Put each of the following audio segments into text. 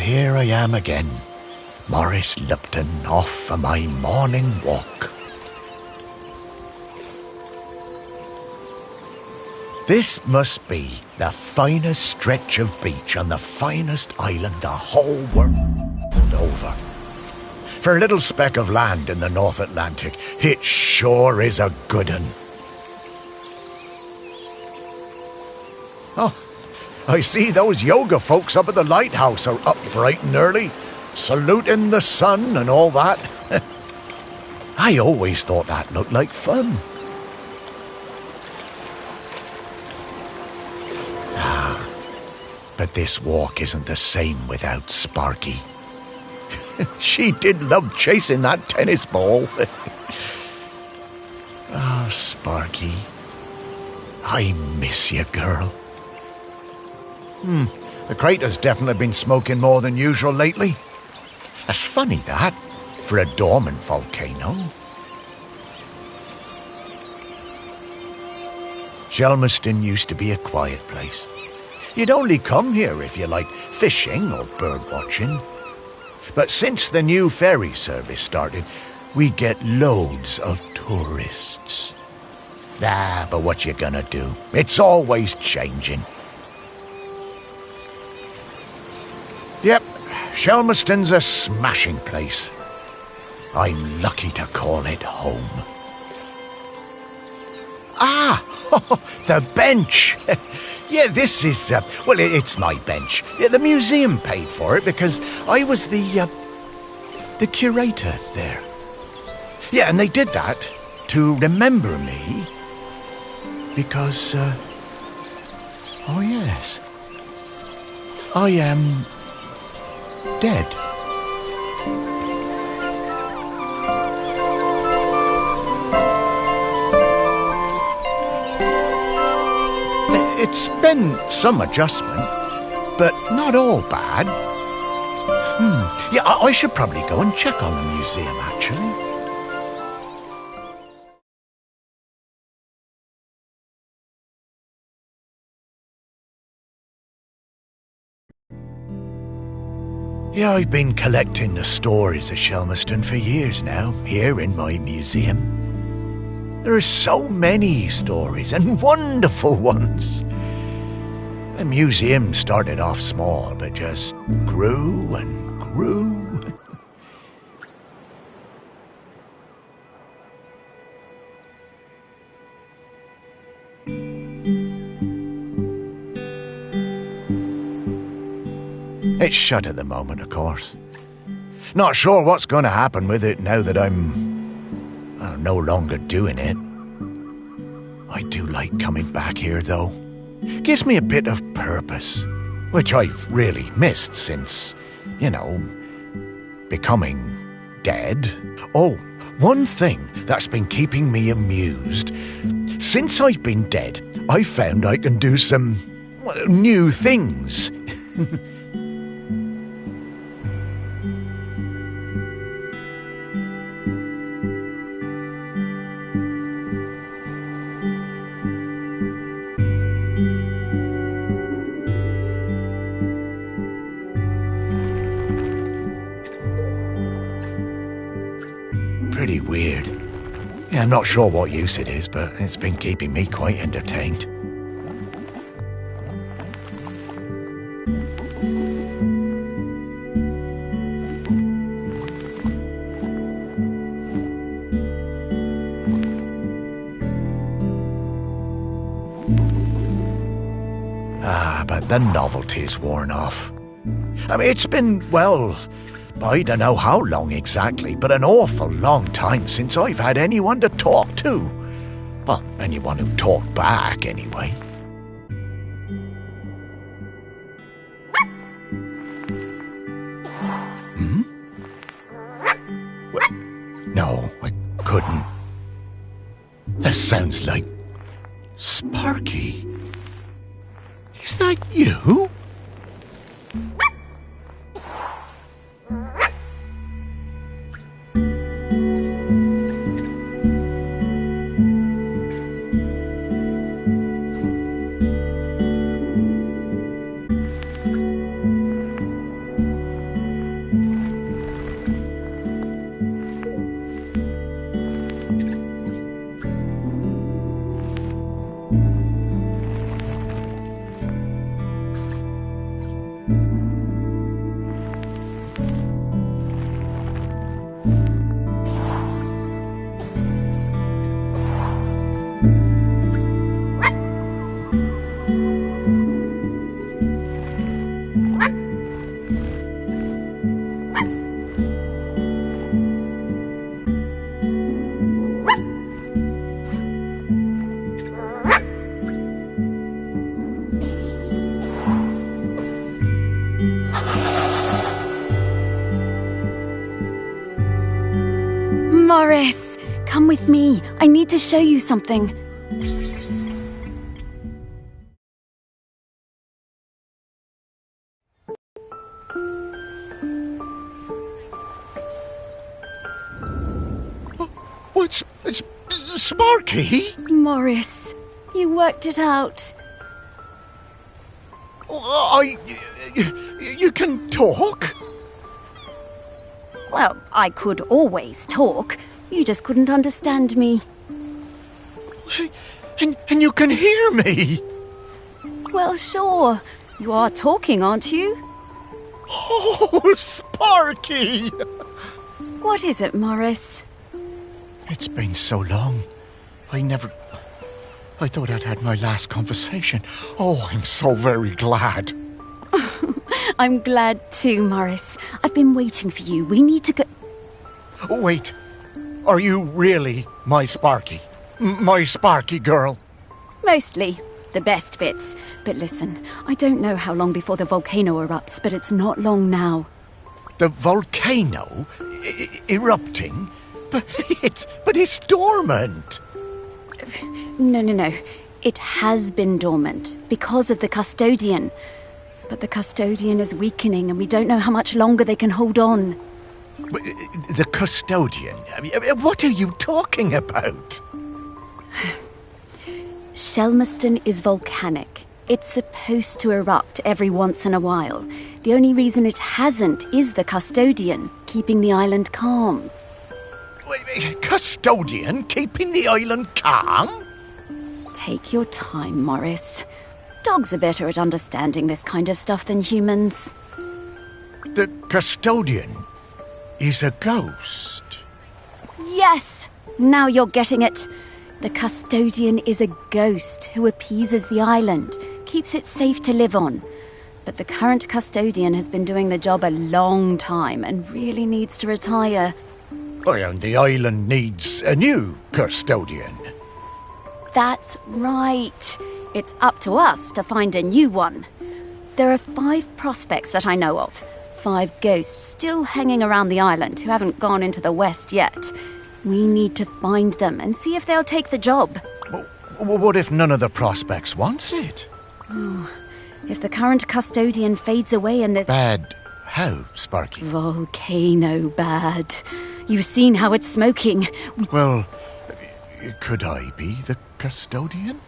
here I am again, Maurice Lupton, off for my morning walk. This must be the finest stretch of beach on the finest island the whole world over. For a little speck of land in the North Atlantic, it sure is a good un. Oh, I see those yoga folks up at the lighthouse are up bright and early, saluting the sun and all that. I always thought that looked like fun. But this walk isn't the same without Sparky. She did love chasing that tennis ball. Oh, Sparky. I miss you, girl. The crater's definitely been smoking more than usual lately. That's funny, that, for a dormant volcano. Shelmerston used to be a quiet place. You'd only come here if you liked fishing or bird watching. But since the new ferry service started, we get loads of tourists. But what you gonna do? It's always changing. Yep, Shelmerston's a smashing place. I'm lucky to call it home. The bench. Yeah, this is, it's my bench. Yeah, the museum paid for it because I was the curator there. Yeah, and they did that to remember me because, oh yes, I am dead. It's been some adjustment, but not all bad. Yeah, I should probably go and check on the museum, actually. Yeah, I've been collecting the stories of Shelmerston for years now, here in my museum. There are so many stories, and wonderful ones. The museum started off small, but just grew and grew. It's shut at the moment, of course. Not sure what's going to happen with it now that I'm no longer doing it. I do like coming back here, though. Gives me a bit of purpose, which I've really missed since, becoming dead. Oh, one thing that's been keeping me amused. Since I've been dead, I found I can do some new things. Pretty weird. Yeah, I'm not sure what use it is, but it's been keeping me quite entertained. But the novelty's worn off. I mean, it's been, I don't know how long exactly, but an awful long time since I've had anyone to talk to. Well, anyone who talked back, anyway. No, I couldn't. That sounds like Sparky. Is that you? with me. I need to show you something. It's Sparky? Morris, you worked it out. You can talk? Well, I could always talk. You just couldn't understand me. And you can hear me? Well, sure. You are talking, aren't you? Oh, Sparky! What is it, Morris? It's been so long. I thought I'd had my last conversation. Oh, I'm so very glad. I'm glad too, Morris. I've been waiting for you. We need to go... Wait. Are you really my Sparky? My Sparky girl? Mostly. The best bits. But listen, I don't know how long before the volcano erupts, but it's not long now. The volcano? Erupting? But it's dormant. No. It has been dormant because of the custodian. But the custodian is weakening and we don't know how much longer they can hold on. The custodian? What are you talking about? Shelmerston is volcanic. It's supposed to erupt every once in a while. The only reason it hasn't is the custodian, keeping the island calm. Custodian keeping the island calm? Take your time, Morris. Dogs are better at understanding this kind of stuff than humans. The custodian is a ghost. Yes! Now you're getting it. The custodian is a ghost who appeases the island, keeps it safe to live on. But the current custodian has been doing the job a long time and really needs to retire. And the island needs a new custodian. That's right. It's up to us to find a new one. There are 5 prospects that I know of. 5 ghosts still hanging around the island who haven't gone into the west yet. We need to find them and see if they'll take the job. What if none of the prospects wants it? If the current custodian fades away and there's... Bad how, Sparky? Volcano bad. You've seen how it's smoking. Well, could I be the custodian?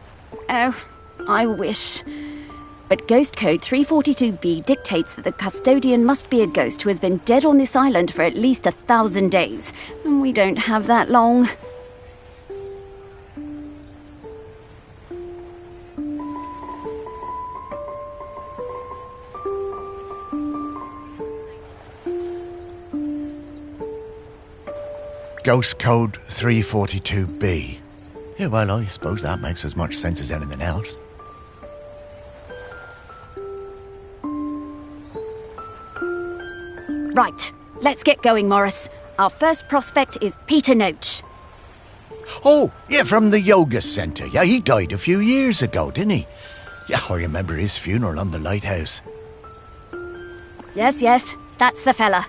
Oh, I wish. But Ghost Code 342B dictates that the custodian must be a ghost who has been dead on this island for at least 1,000 days. And we don't have that long. Ghost Code 342B. Yeah, well, I suppose that makes as much sense as anything else. Right, let's get going, Morris. Our first prospect is Peter Noach. Oh, yeah, from the yoga centre. Yeah, he died a few years ago, didn't he? Yeah, I remember his funeral on the lighthouse. Yes, that's the fella.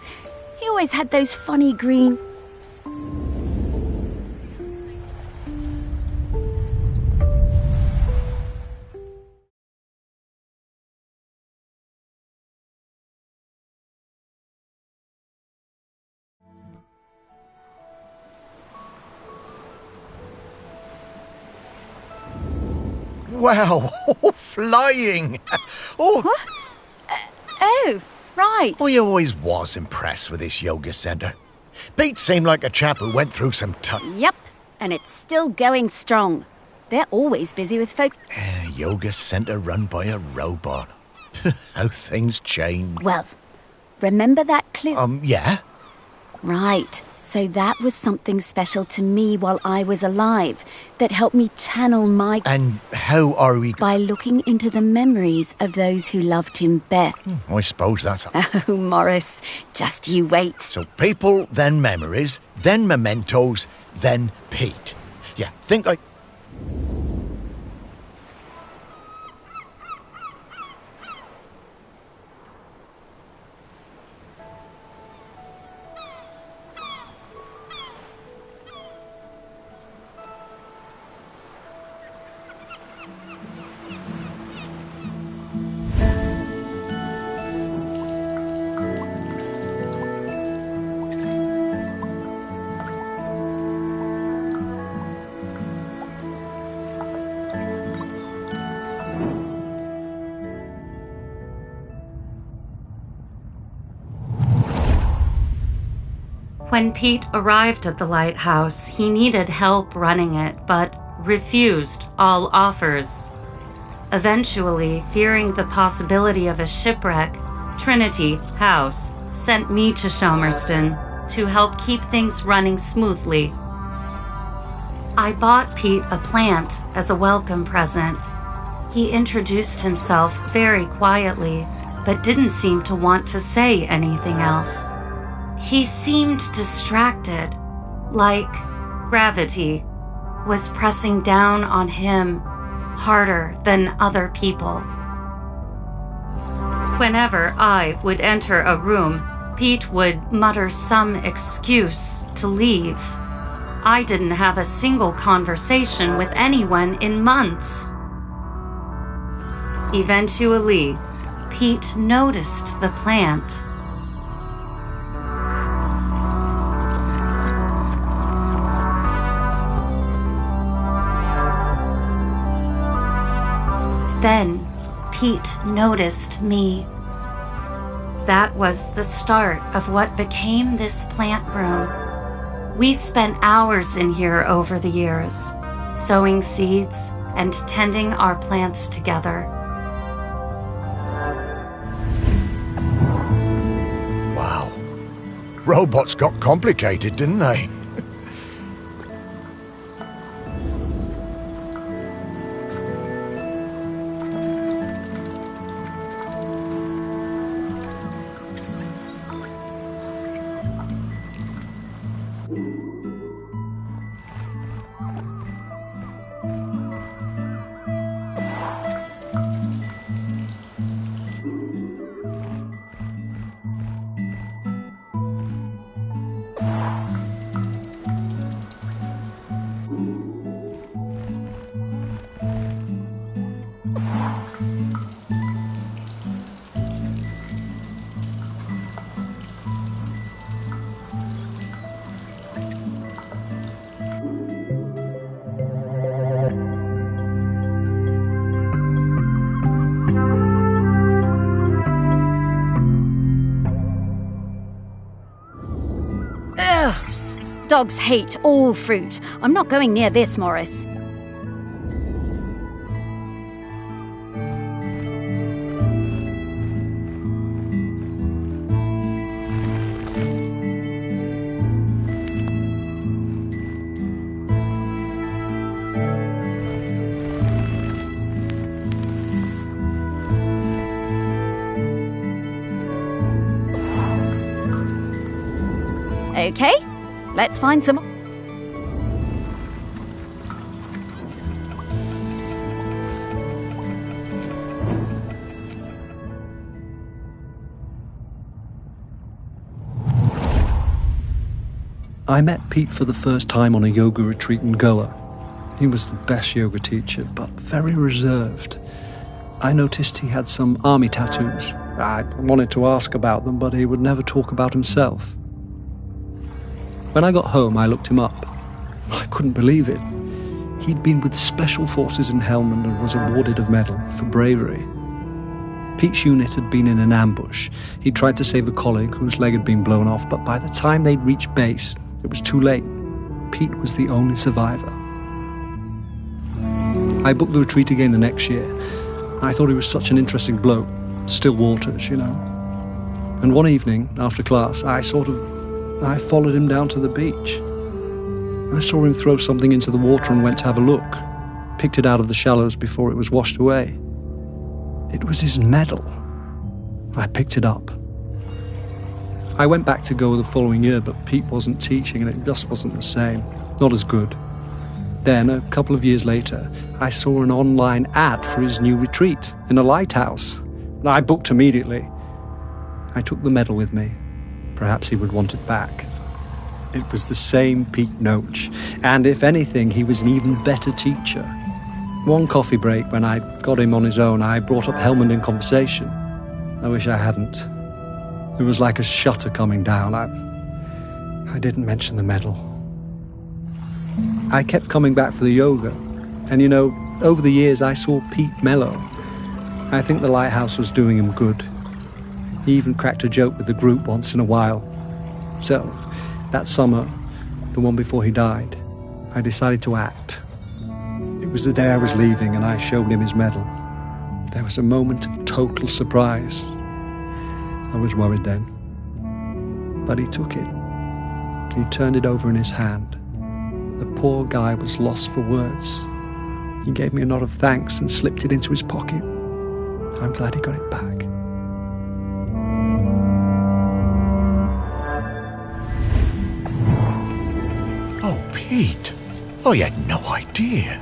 He always had those funny green... Wow, flying! Oh, What? Oh, right. I always was impressed with this yoga centre. Pete seemed like a chap who went through some tough... Yep, and it's still going strong. They're always busy with folks... yoga centre run by a robot. How things change. Well, remember that clip? Yeah? Right, so that was something special to me while I was alive that helped me channel my... And how are we... By looking into the memories of those who loved him best. I suppose that's... Oh, Morris, just you wait. So people, then memories, then mementos, then Pete. Yeah, think like... When Pete arrived at the lighthouse, he needed help running it, but refused all offers. Eventually, fearing the possibility of a shipwreck, Trinity House sent me to Shelmerston to help keep things running smoothly. I bought Pete a plant as a welcome present. He introduced himself very quietly, but didn't seem to want to say anything else. He seemed distracted, like gravity was pressing down on him harder than other people. Whenever I would enter a room, Pete would mutter some excuse to leave. I didn't have a single conversation with anyone in months. Eventually, Pete noticed the plant. Then, Pete noticed me. That was the start of what became this plant room. We spent hours in here over the years, sowing seeds and tending our plants together. Wow. Robots got complicated, didn't they? Dogs hate all fruit. I'm not going near this, Morris. Okay, let's find some... I met Pete for the first time on a yoga retreat in Goa. He was the best yoga teacher, but very reserved. I noticed he had some army tattoos. I wanted to ask about them, but he would never talk about himself. When I got home, I looked him up. I couldn't believe it. He'd been with Special Forces in Helmand and was awarded a medal for bravery. Pete's unit had been in an ambush. He tried to save a colleague whose leg had been blown off, but by the time they'd reached base, it was too late. Pete was the only survivor. I booked the retreat again the next year. I thought he was such an interesting bloke. Still waters, you know. And one evening, after class, I followed him down to the beach. I saw him throw something into the water and went to have a look. Picked it out of the shallows before it was washed away. It was his medal. I picked it up. I went back to Goa the following year, but Pete wasn't teaching and it just wasn't the same. Not as good. Then, a couple of years later, I saw an online ad for his new retreat in a lighthouse. And I booked immediately. I took the medal with me. Perhaps he would want it back. It was the same Pete Noach, and if anything, he was an even better teacher. One coffee break, when I got him on his own, I brought up Helmand in conversation. I wish I hadn't. It was like a shutter coming down. I didn't mention the medal. I kept coming back for the yoga, and you know, over the years I saw Pete mellow. I think the lighthouse was doing him good. He even cracked a joke with the group once in a while. So, That summer, the one before he died, I decided to act. It was the day I was leaving and I showed him his medal. There was a moment of total surprise. I was worried then. But he took it. He turned it over in his hand. The poor guy was lost for words. He gave me a nod of thanks and slipped it into his pocket. I'm glad he got it back. Oh, Pete. I had no idea.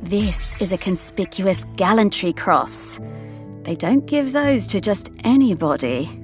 This is a conspicuous gallantry cross. They don't give those to just anybody.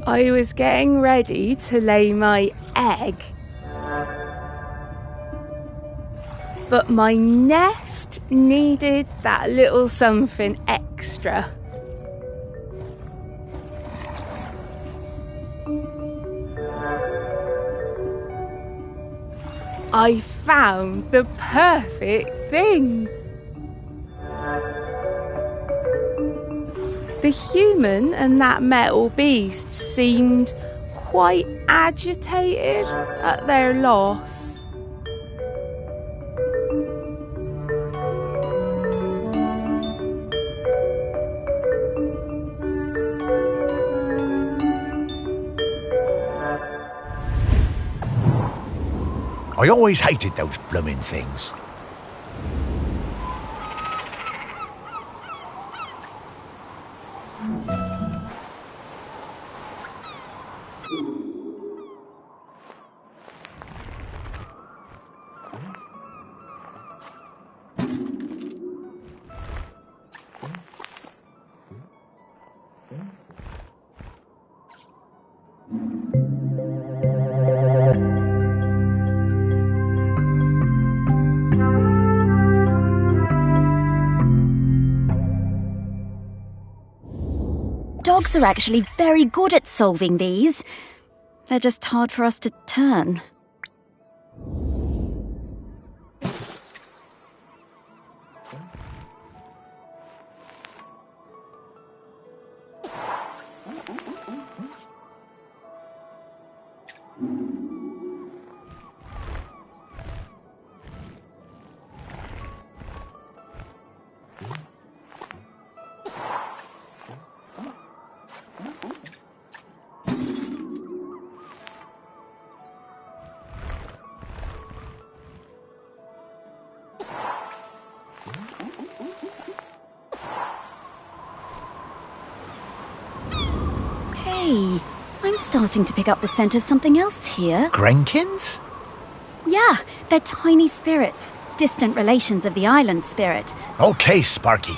I was getting ready to lay my egg. But my nest needed that little something extra. I found the perfect thing. The human and that metal beast seemed quite agitated at their loss. I always hated those blooming things. Dogs are actually very good at solving these. They're just hard for us to turn. Hey, I'm starting to pick up the scent of something else here. Grenkins? Yeah, they're tiny spirits, distant relations of the island spirit. Okay, Sparky.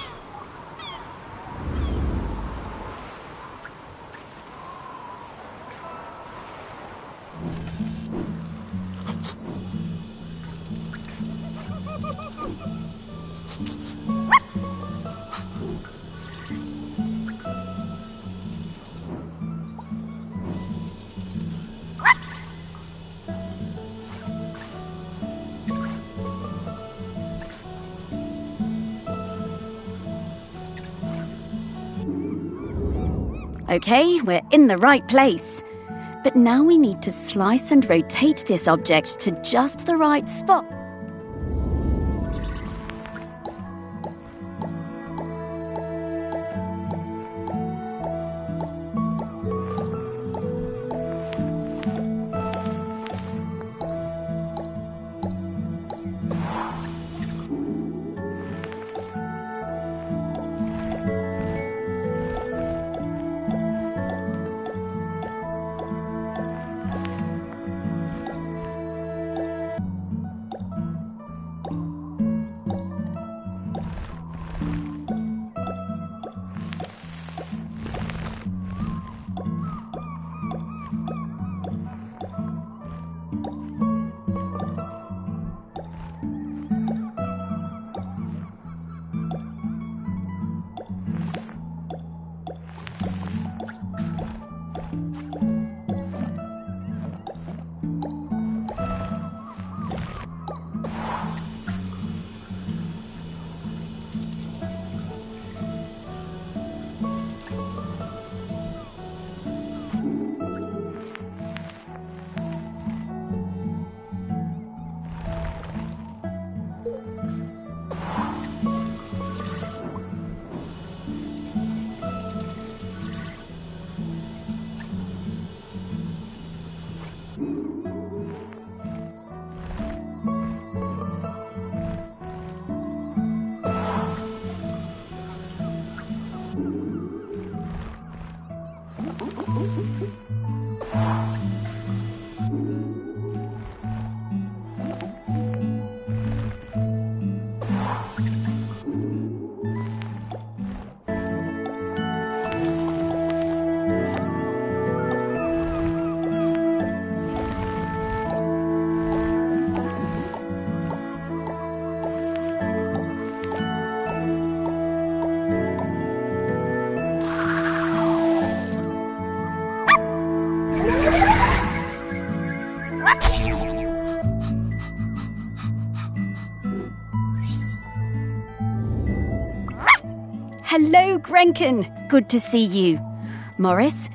Okay, we're in the right place. But now we need to slice and rotate this object to just the right spot. Hello, Grenken. Good to see you. Morris?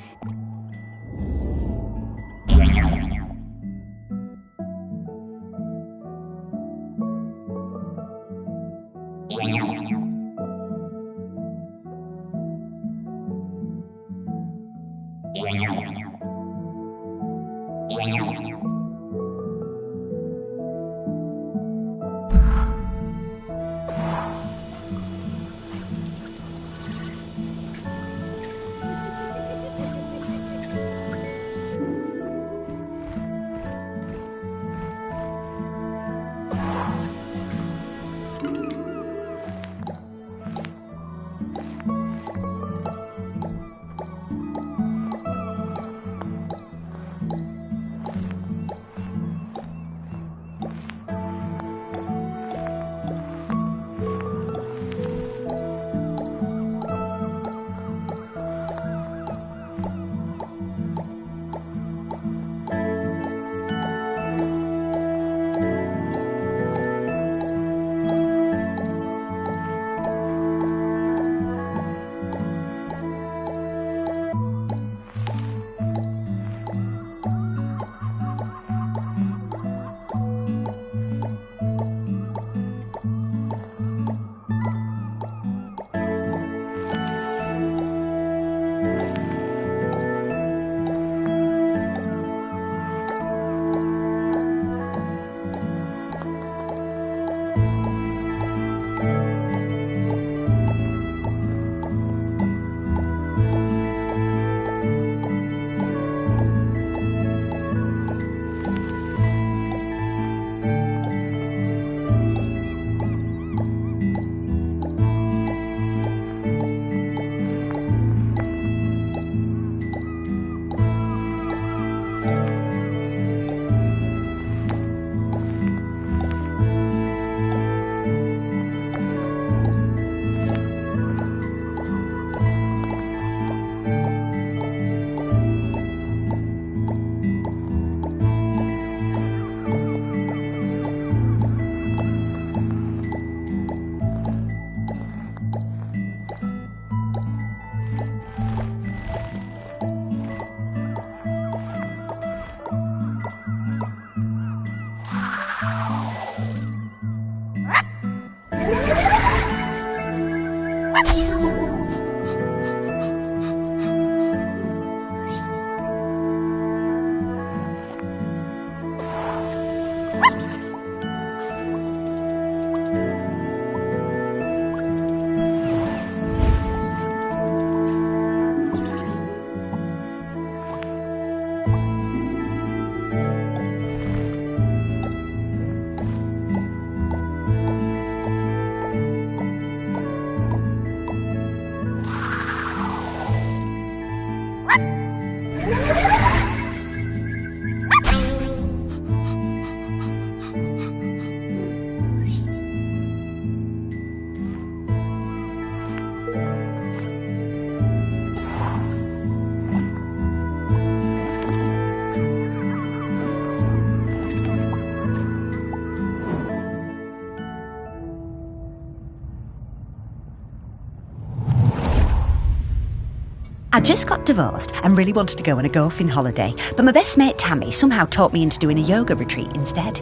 I just got divorced and really wanted to go on a golfing holiday, but my best mate Tammy somehow talked me into doing a yoga retreat instead.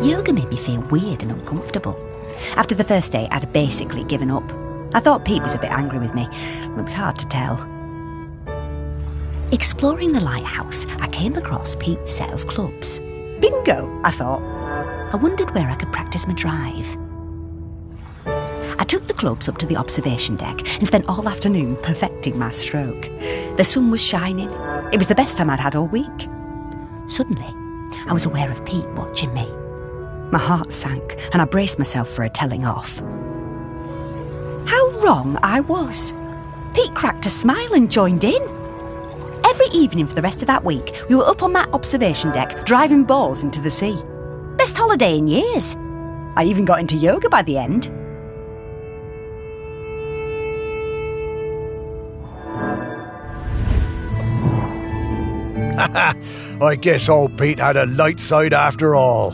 Yoga made me feel weird and uncomfortable. After the first day, I'd basically given up. I thought Pete was a bit angry with me. It was hard to tell. Exploring the lighthouse, I came across Pete's set of clubs. Bingo, I thought. I wondered where I could practice my drive. I took the clubs up to the observation deck and spent all afternoon perfecting my stroke. The sun was shining. It was the best time I'd had all week. Suddenly, I was aware of Pete watching me. My heart sank and I braced myself for a telling off. How wrong I was. Pete cracked a smile and joined in. Every evening for the rest of that week, we were up on that observation deck, driving balls into the sea. Best holiday in years. I even got into yoga by the end. I guess old Pete had a light side after all.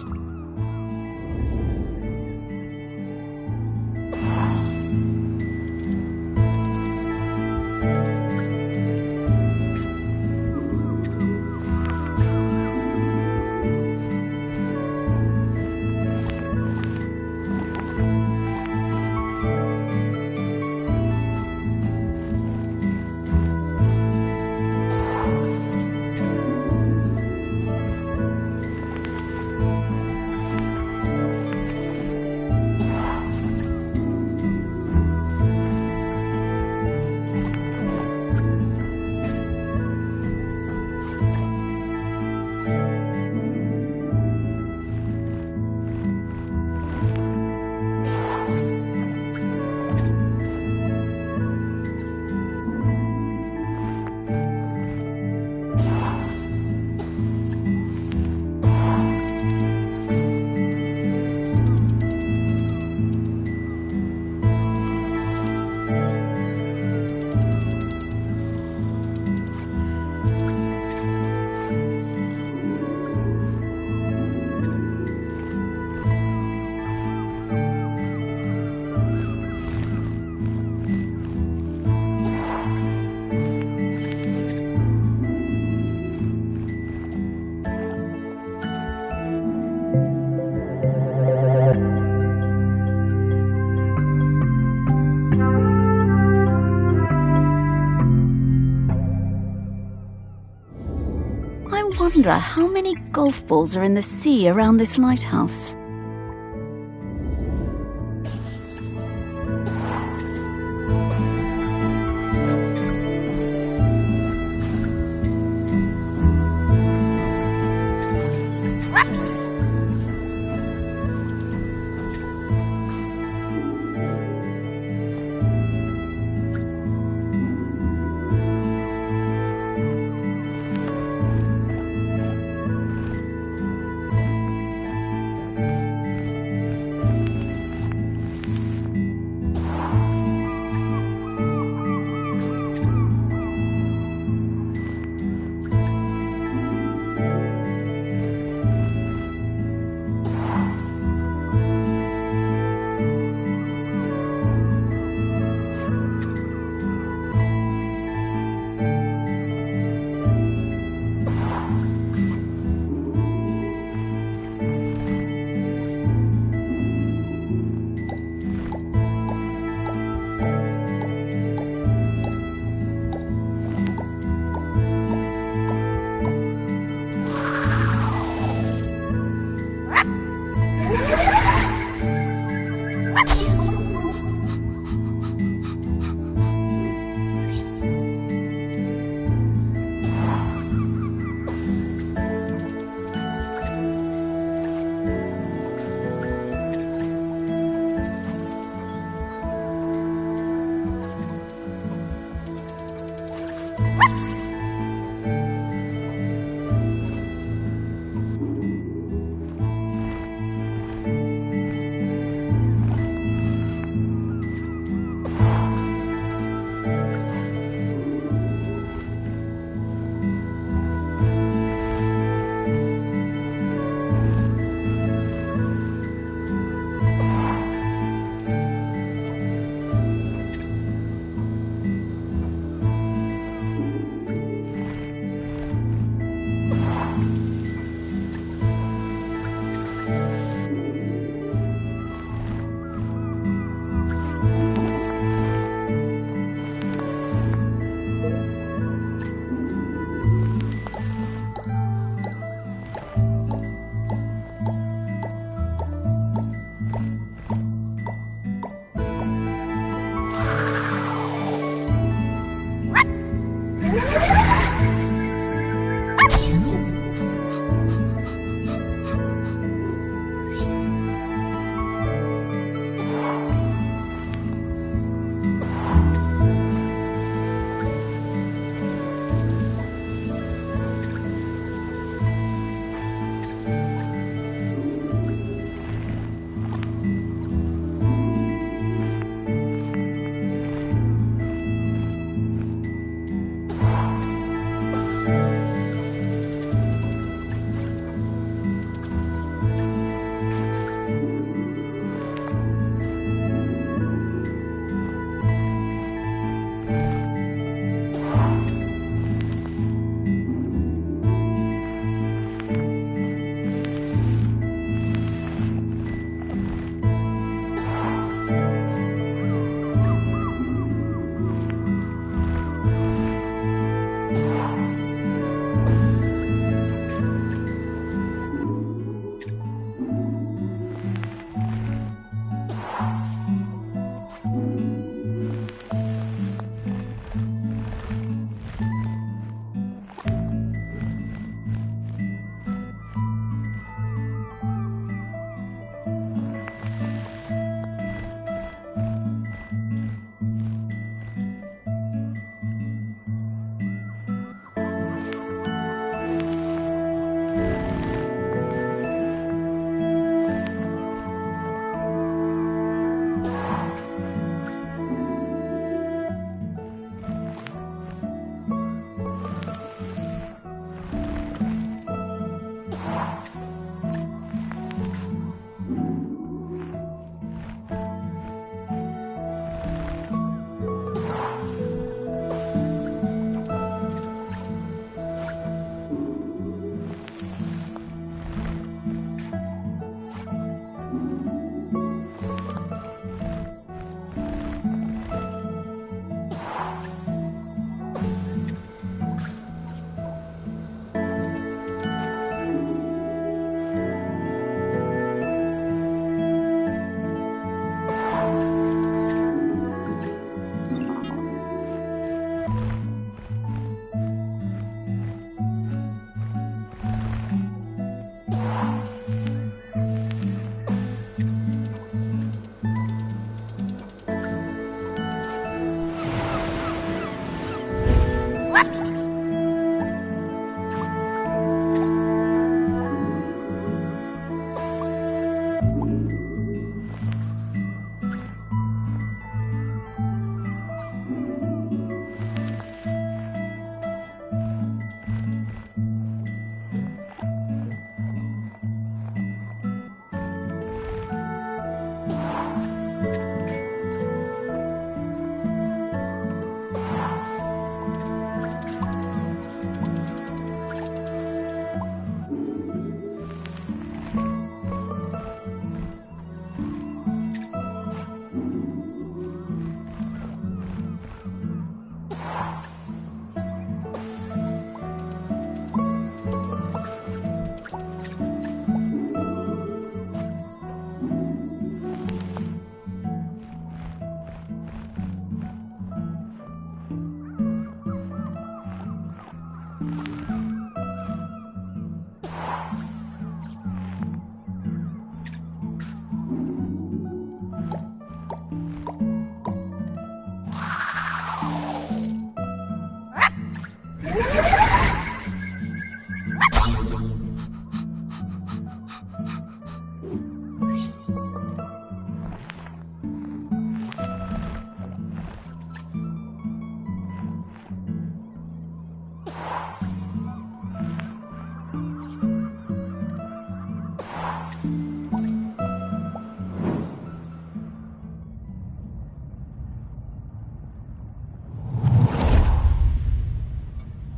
wonder how many golf balls are in the sea around this lighthouse.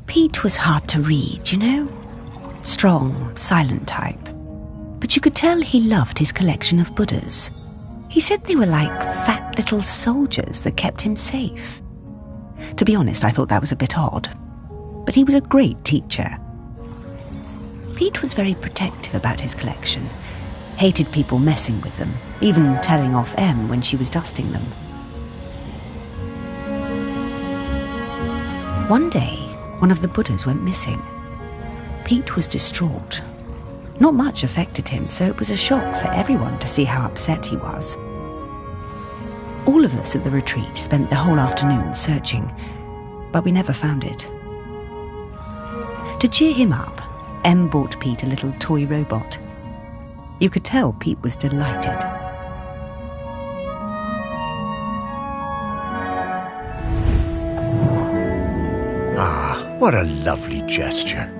Pete was hard to read, you know? Strong, silent type. But you could tell he loved his collection of Buddhas. He said they were like fat little soldiers that kept him safe. To be honest, I thought that was a bit odd. But he was a great teacher. Pete was very protective about his collection. Hated people messing with them, even telling off Em when she was dusting them. One day, one of the Buddhas went missing. Pete was distraught. Not much affected him, so it was a shock for everyone to see how upset he was. All of us at the retreat spent the whole afternoon searching, but we never found it. To cheer him up, Em bought Pete a little toy robot. You could tell Pete was delighted. Ah, what a lovely gesture.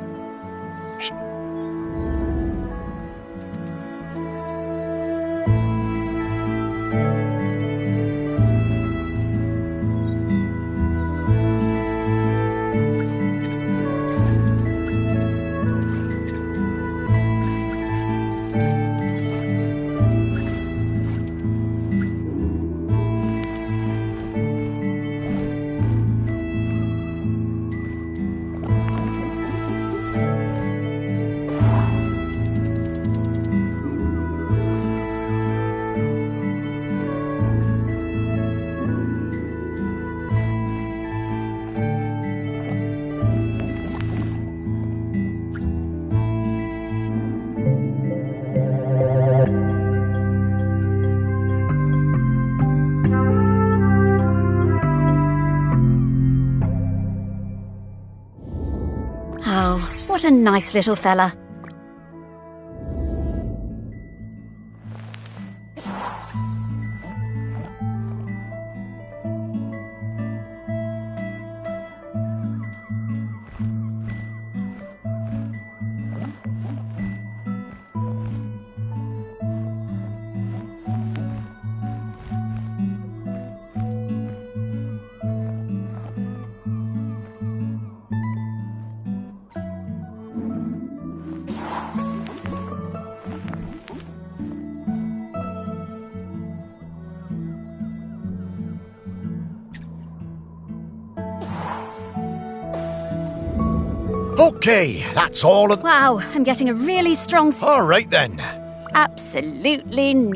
Oh, what a nice little fella. Okay, that's all of... Wow, I'm getting a really strong... All right then. Absolutely...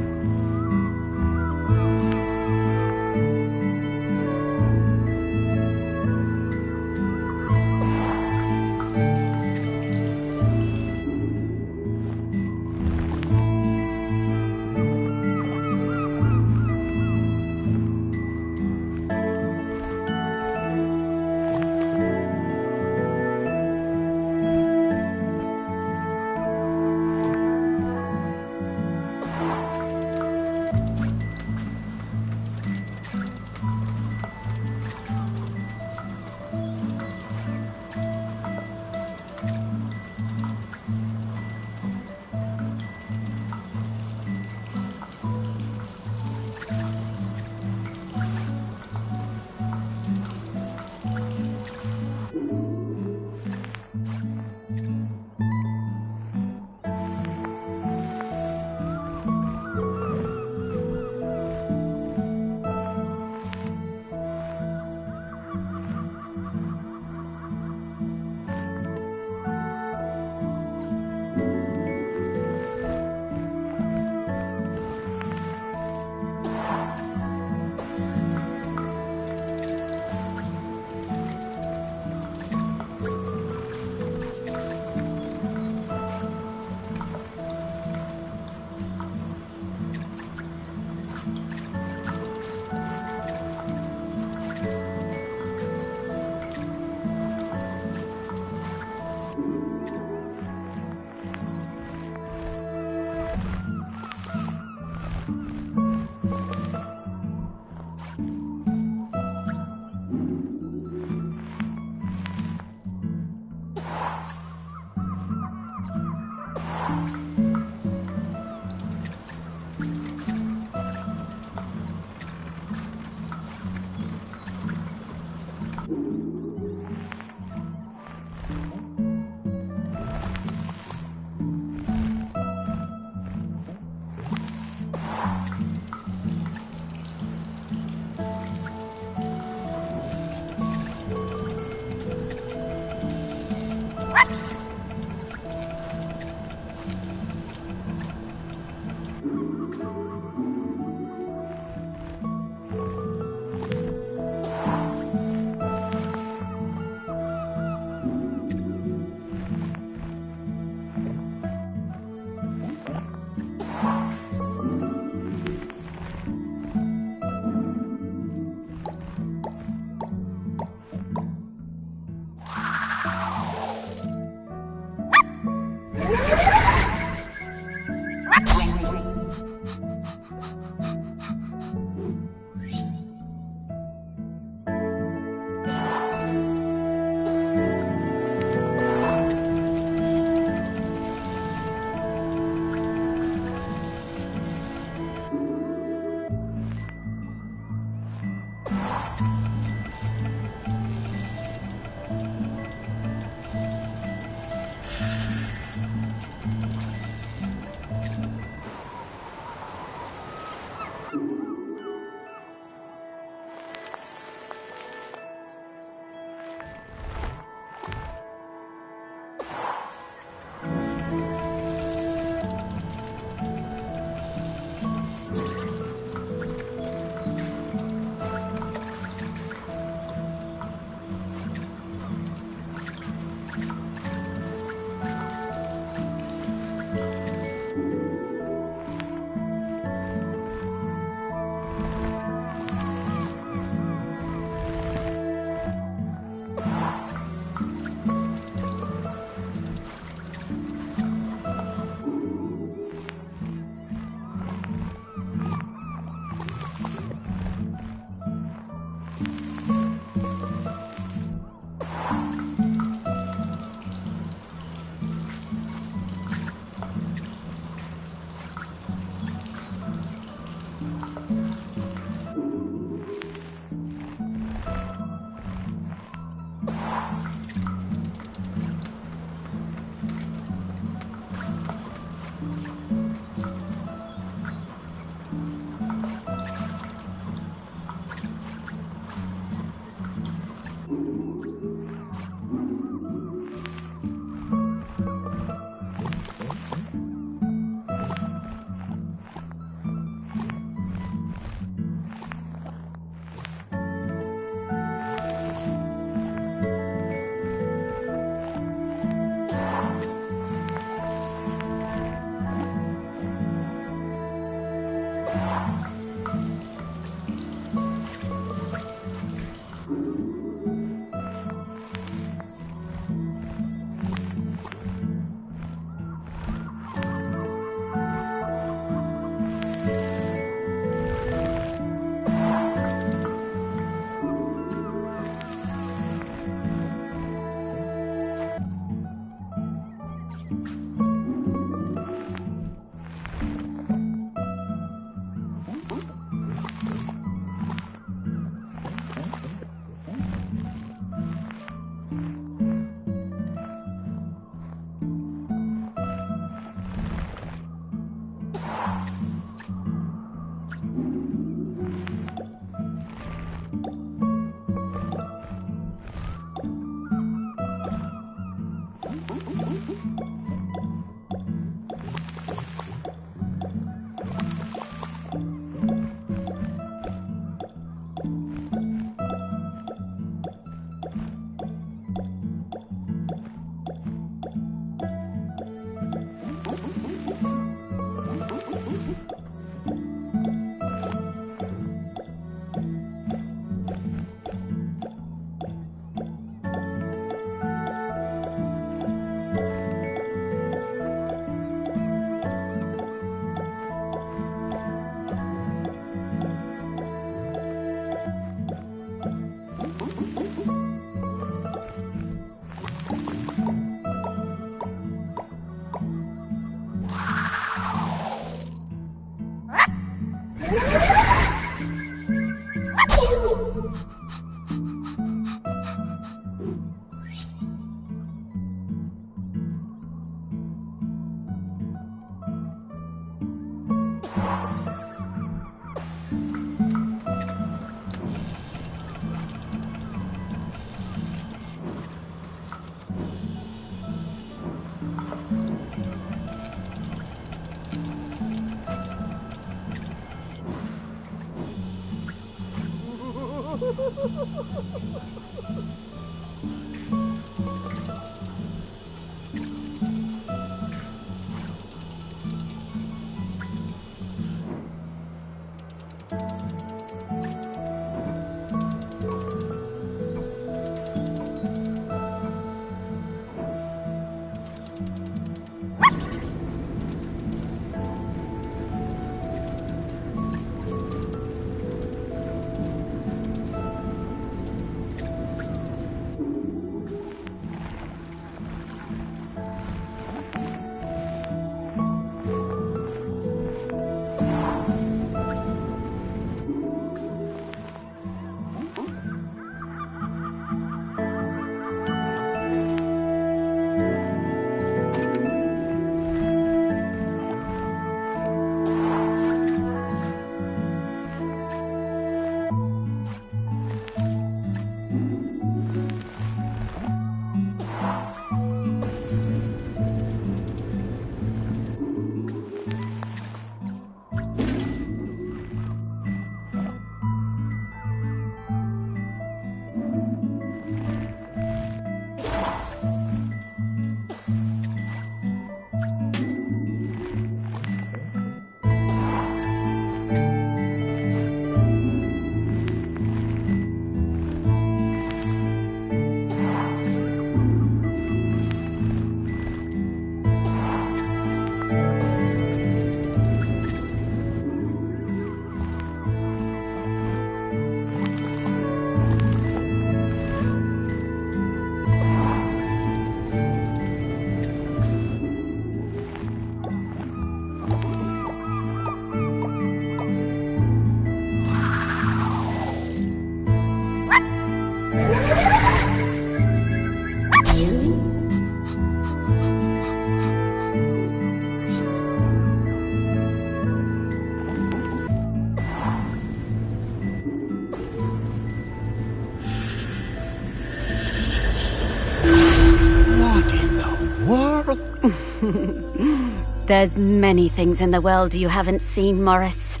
There's many things in the world you haven't seen, Morris.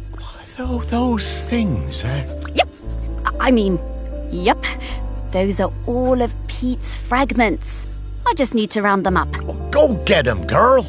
Those things, eh? Yep. Yep. Those are all of Pete's fragments. I just need to round them up. Well, go get 'em, girl.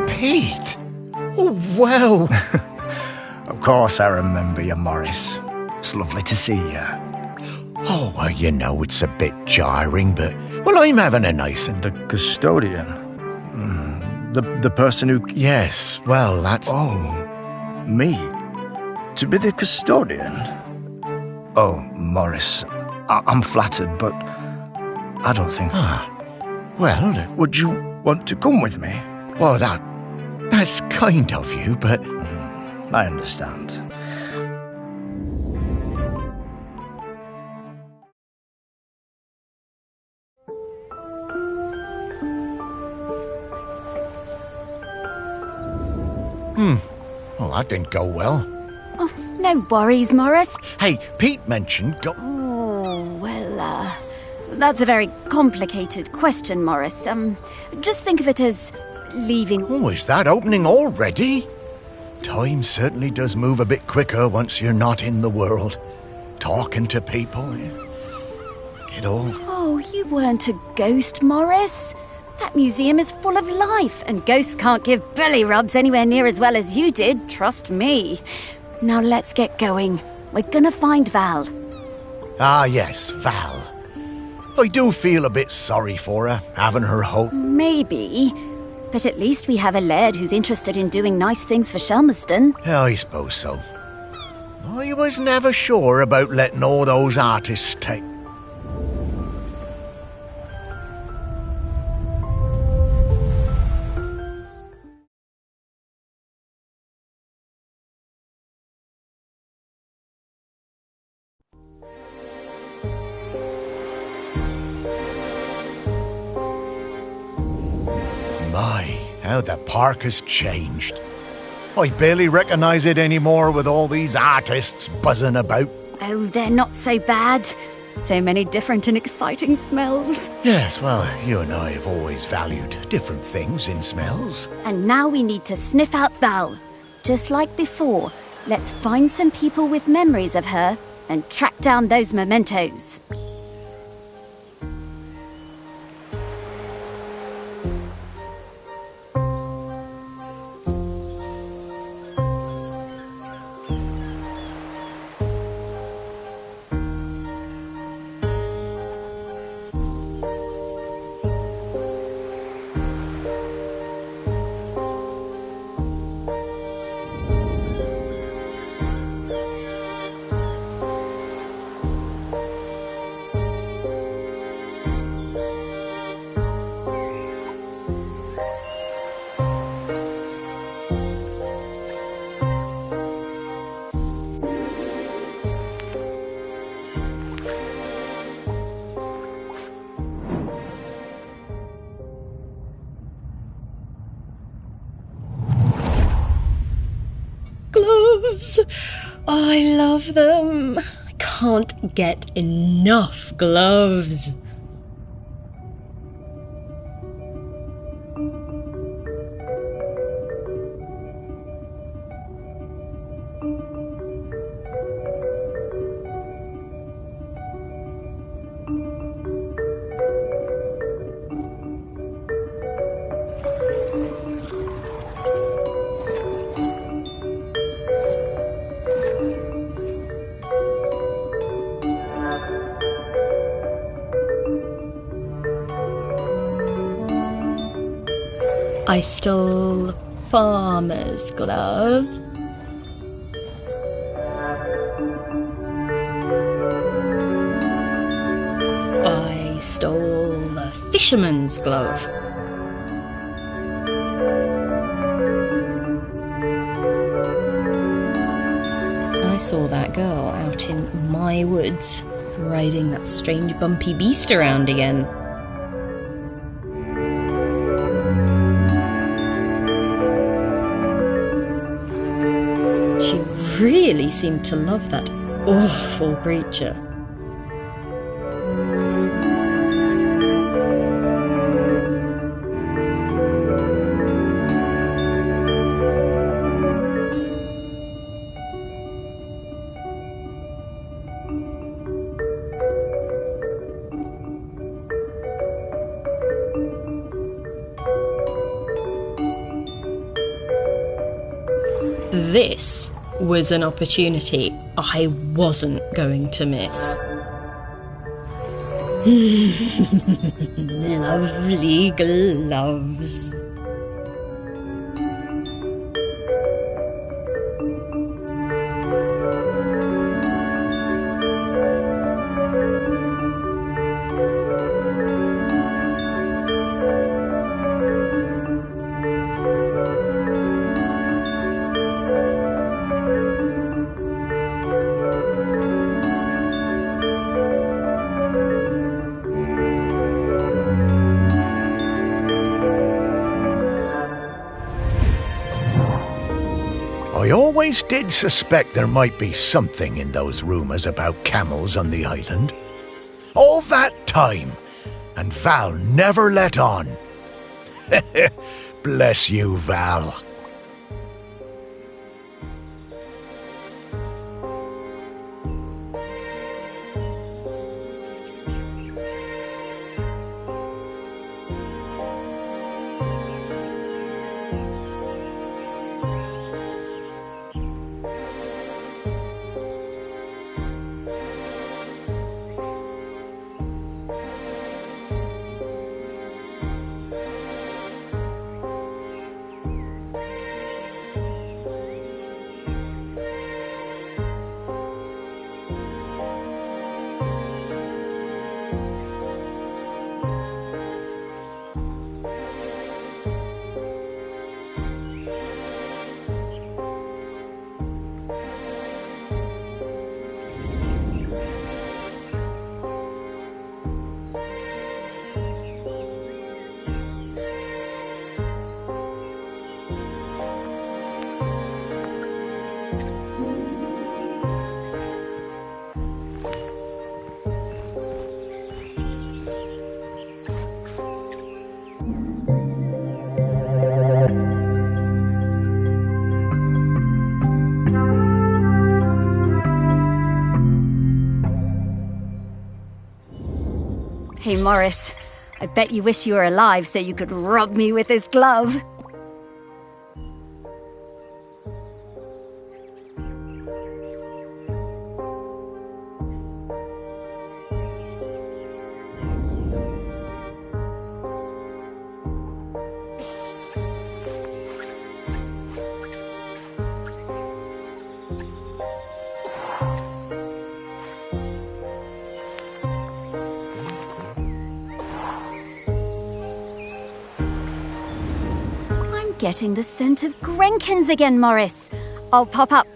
Pete! Oh, well. Of course I remember you, Morris. It's lovely to see you. Oh, well, you know, it's a bit jarring, but... Well, I'm having a nice... The custodian? The person who... Yes, well, that's... Oh, me? To be the custodian? Oh, Morris, I'm flattered, but I don't think... Well... Would you want to come with me? Well, that's kind of you, but... I understand. Well, that didn't go well. Oh, no worries, Morris. Hey, Pete mentioned... Oh, well, Well, that's a very complicated question, Morris. Just think of it as leaving. Oh, is that opening already? Time certainly does move a bit quicker once you're not in the world. Talking to people. It all... Oh, you weren't a ghost, Morris. That museum is full of life, and ghosts can't give belly rubs anywhere near as well as you did, trust me. Now let's get going. We're gonna find Val. Ah, yes, Val. I do feel a bit sorry for her, having her hope. Maybe. But at least we have a laird who's interested in doing nice things for Shelmerston. I suppose so. I was never sure about letting all those artists take... My, how the park has changed. I barely recognise it anymore with all these artists buzzing about. Oh, they're not so bad. So many different and exciting smells. Yes, well, you and I have always valued different things in smells. And now we need to sniff out Val. Just like before, let's find some people with memories of her and track down those mementos. Gloves! I love them. I can't get enough gloves. I stole farmer's glove. I stole the fisherman's glove. I saw that girl out in my woods, riding that strange bumpy beast around again. She really seemed to love that awful creature. This was an opportunity I wasn't going to miss. Lovely gloves. I always did suspect there might be something in those rumours about camels on the island. All that time, and Val never let on. Bless you, Val. Hey, Morris. I bet you wish you were alive so you could rub me with this glove. Getting the scent of Grenkins again, Morris. I'll pop up.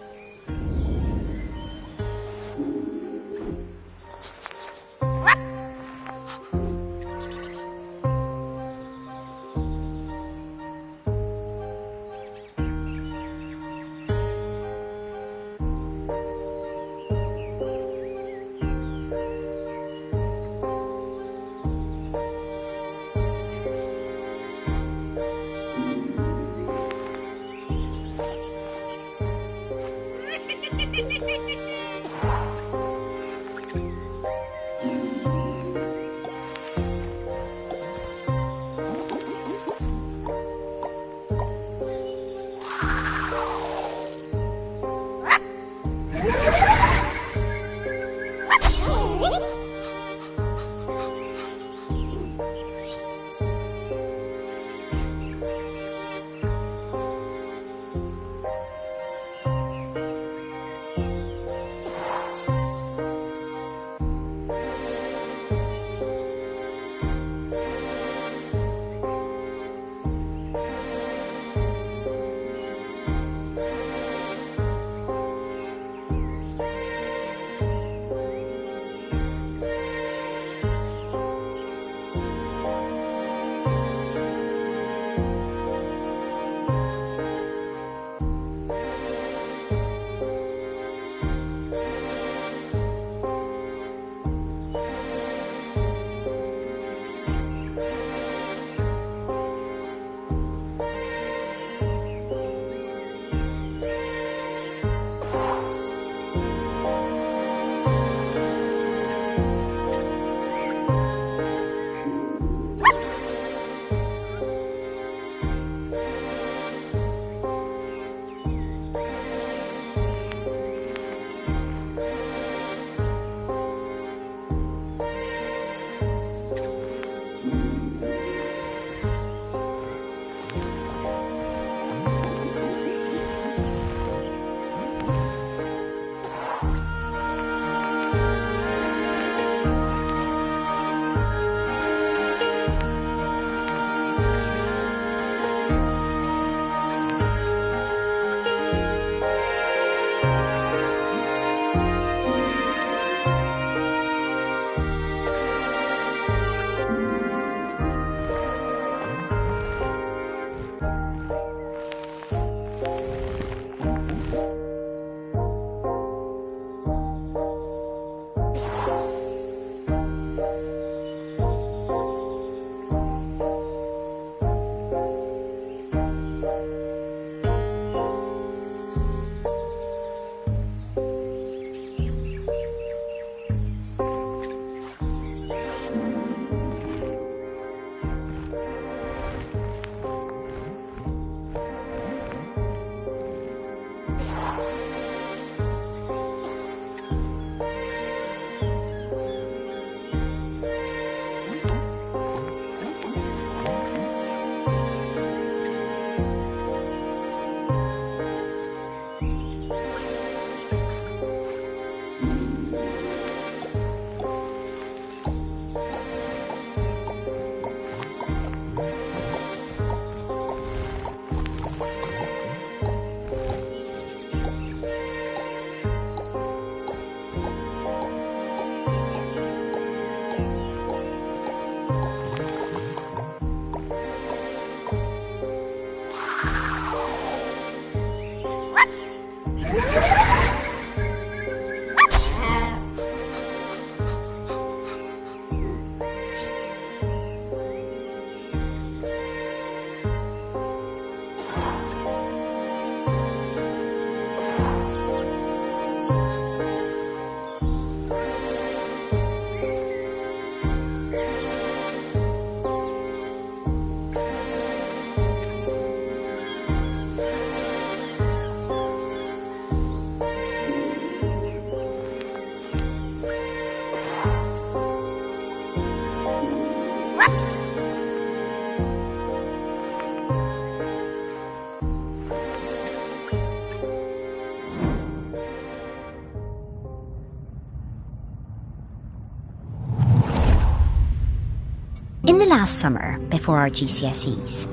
last summer, before our GCSEs,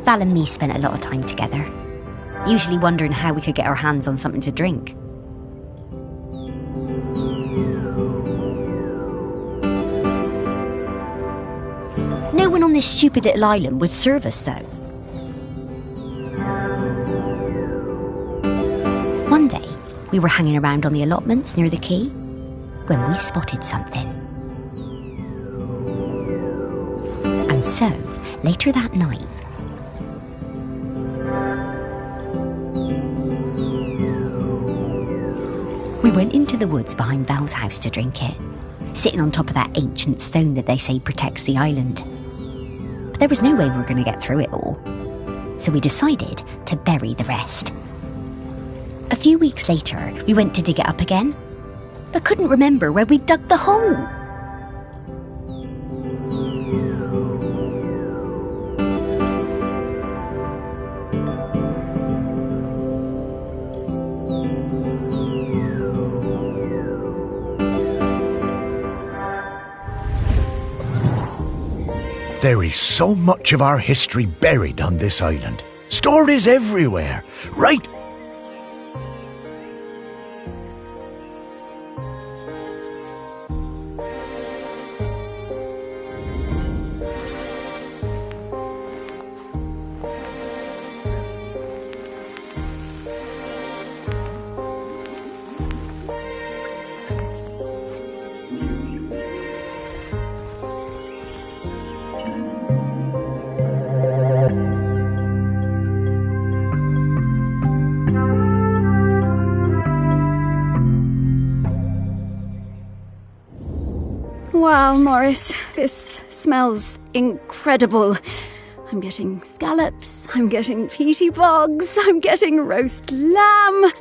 Val and me spent a lot of time together, usually wondering how we could get our hands on something to drink. No one on this stupid little island would serve us, though. One day, we were hanging around on the allotments near the quay when we spotted something. And so, later that night, we went into the woods behind Val's house to drink it, sitting on top of that ancient stone that they say protects the island. But there was no way we were going to get through it all, so we decided to bury the rest. A few weeks later, we went to dig it up again, but couldn't remember where we dug the hole. There is so much of our history buried on this island. Stories everywhere, right? Wow, Morris, this smells incredible. I'm getting scallops, I'm getting peaty bogs, I'm getting roast lamb.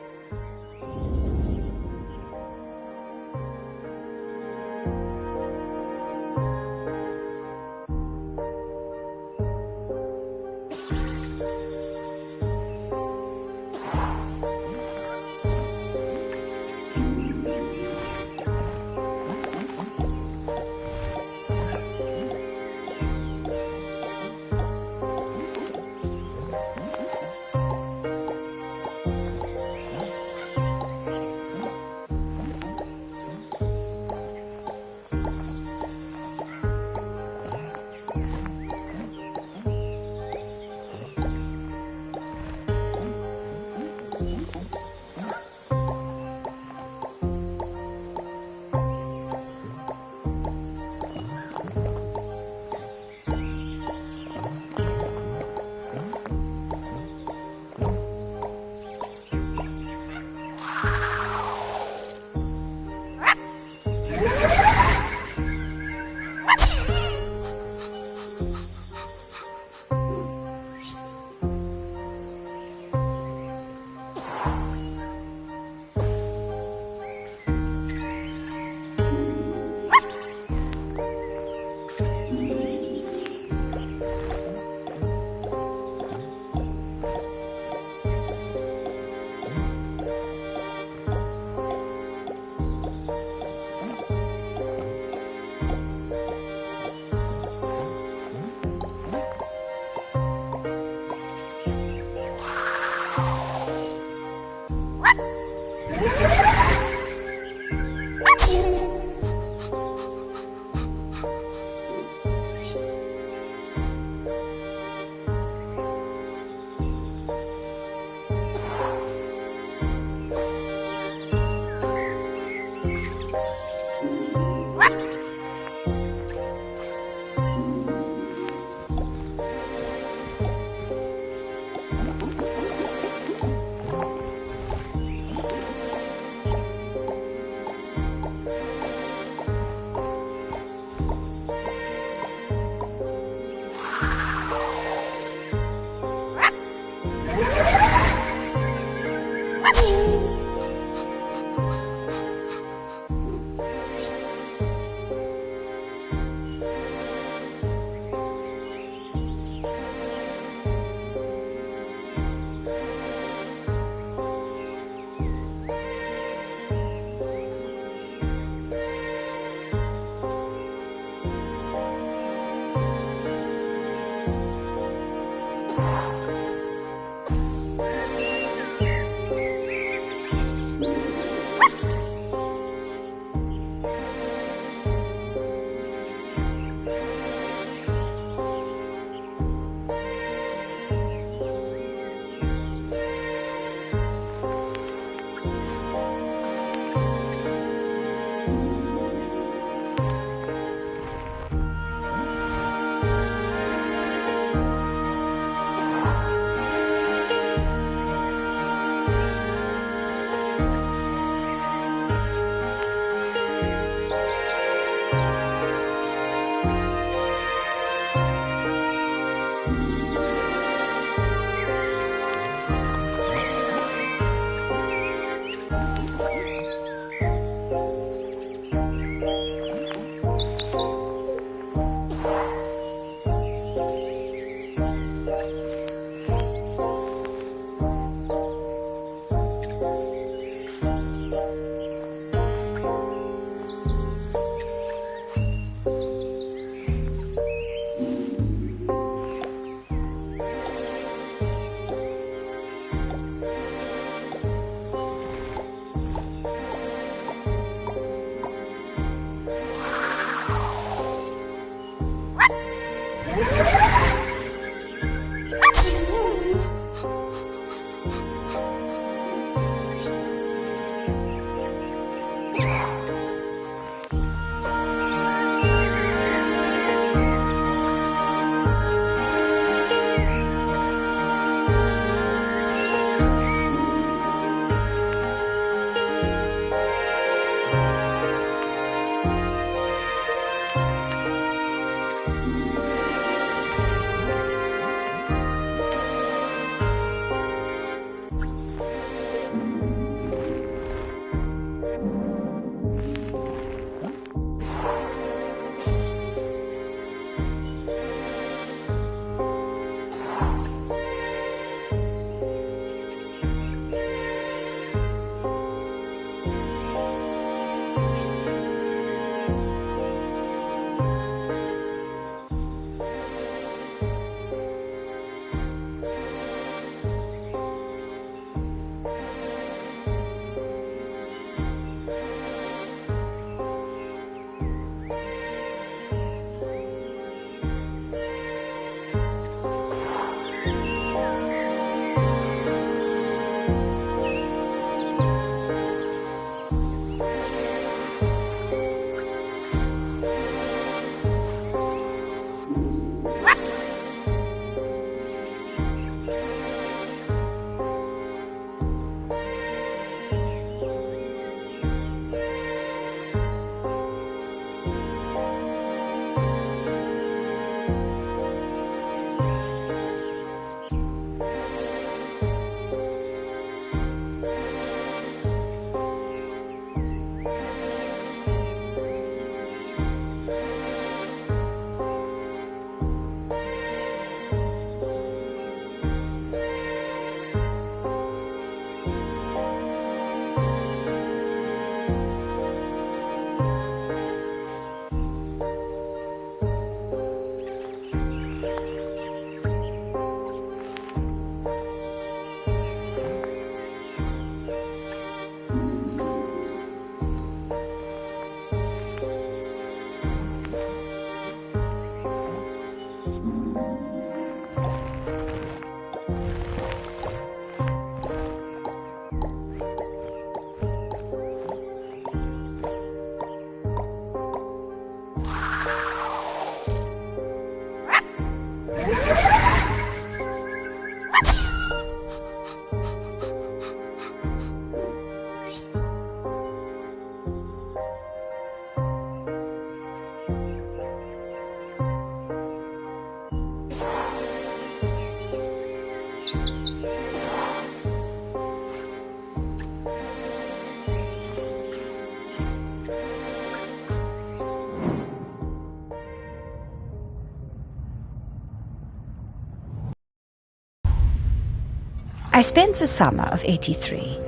I spent the summer of '83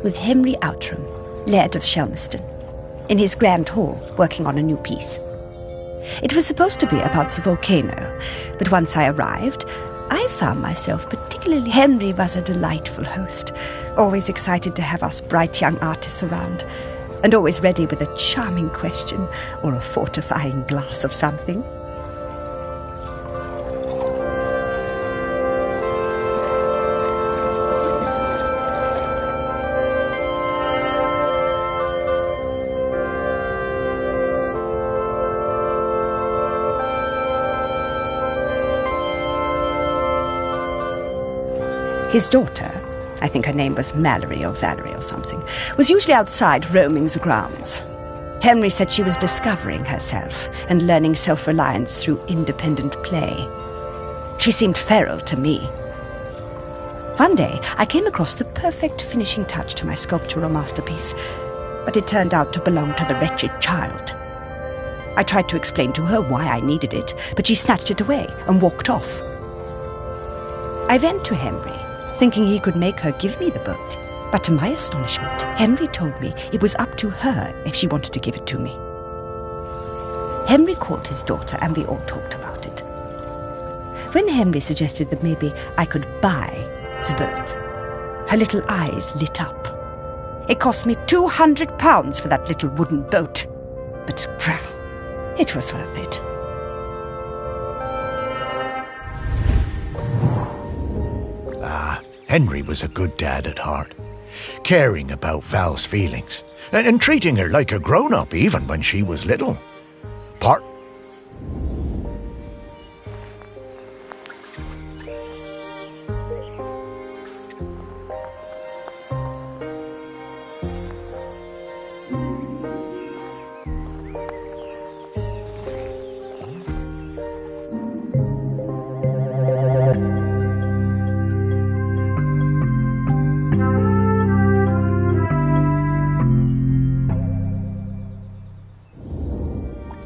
with Henry Outram, Laird of Shelmerston, in his grand hall working on a new piece. It was supposed to be about the volcano, but once I arrived, I found myself particularly... Henry was a delightful host, always excited to have us bright young artists around, and always ready with a charming question or a fortifying glass of something. His daughter, I think her name was Mallory or Valerie or something, was usually outside roaming the grounds. Henry said she was discovering herself and learning self-reliance through independent play. She seemed feral to me. One day, I came across the perfect finishing touch to my sculptural masterpiece, but it turned out to belong to the wretched child. I tried to explain to her why I needed it, but she snatched it away and walked off. I went to Henry, thinking he could make her give me the boat. But to my astonishment, Henry told me it was up to her if she wanted to give it to me. Henry called his daughter and we all talked about it. When Henry suggested that maybe I could buy the boat, her little eyes lit up. It cost me £200 for that little wooden boat, but it was worth it. Henry was a good dad at heart, caring about Val's feelings, and treating her like a grown-up even when she was little.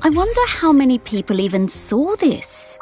I wonder how many people even saw this.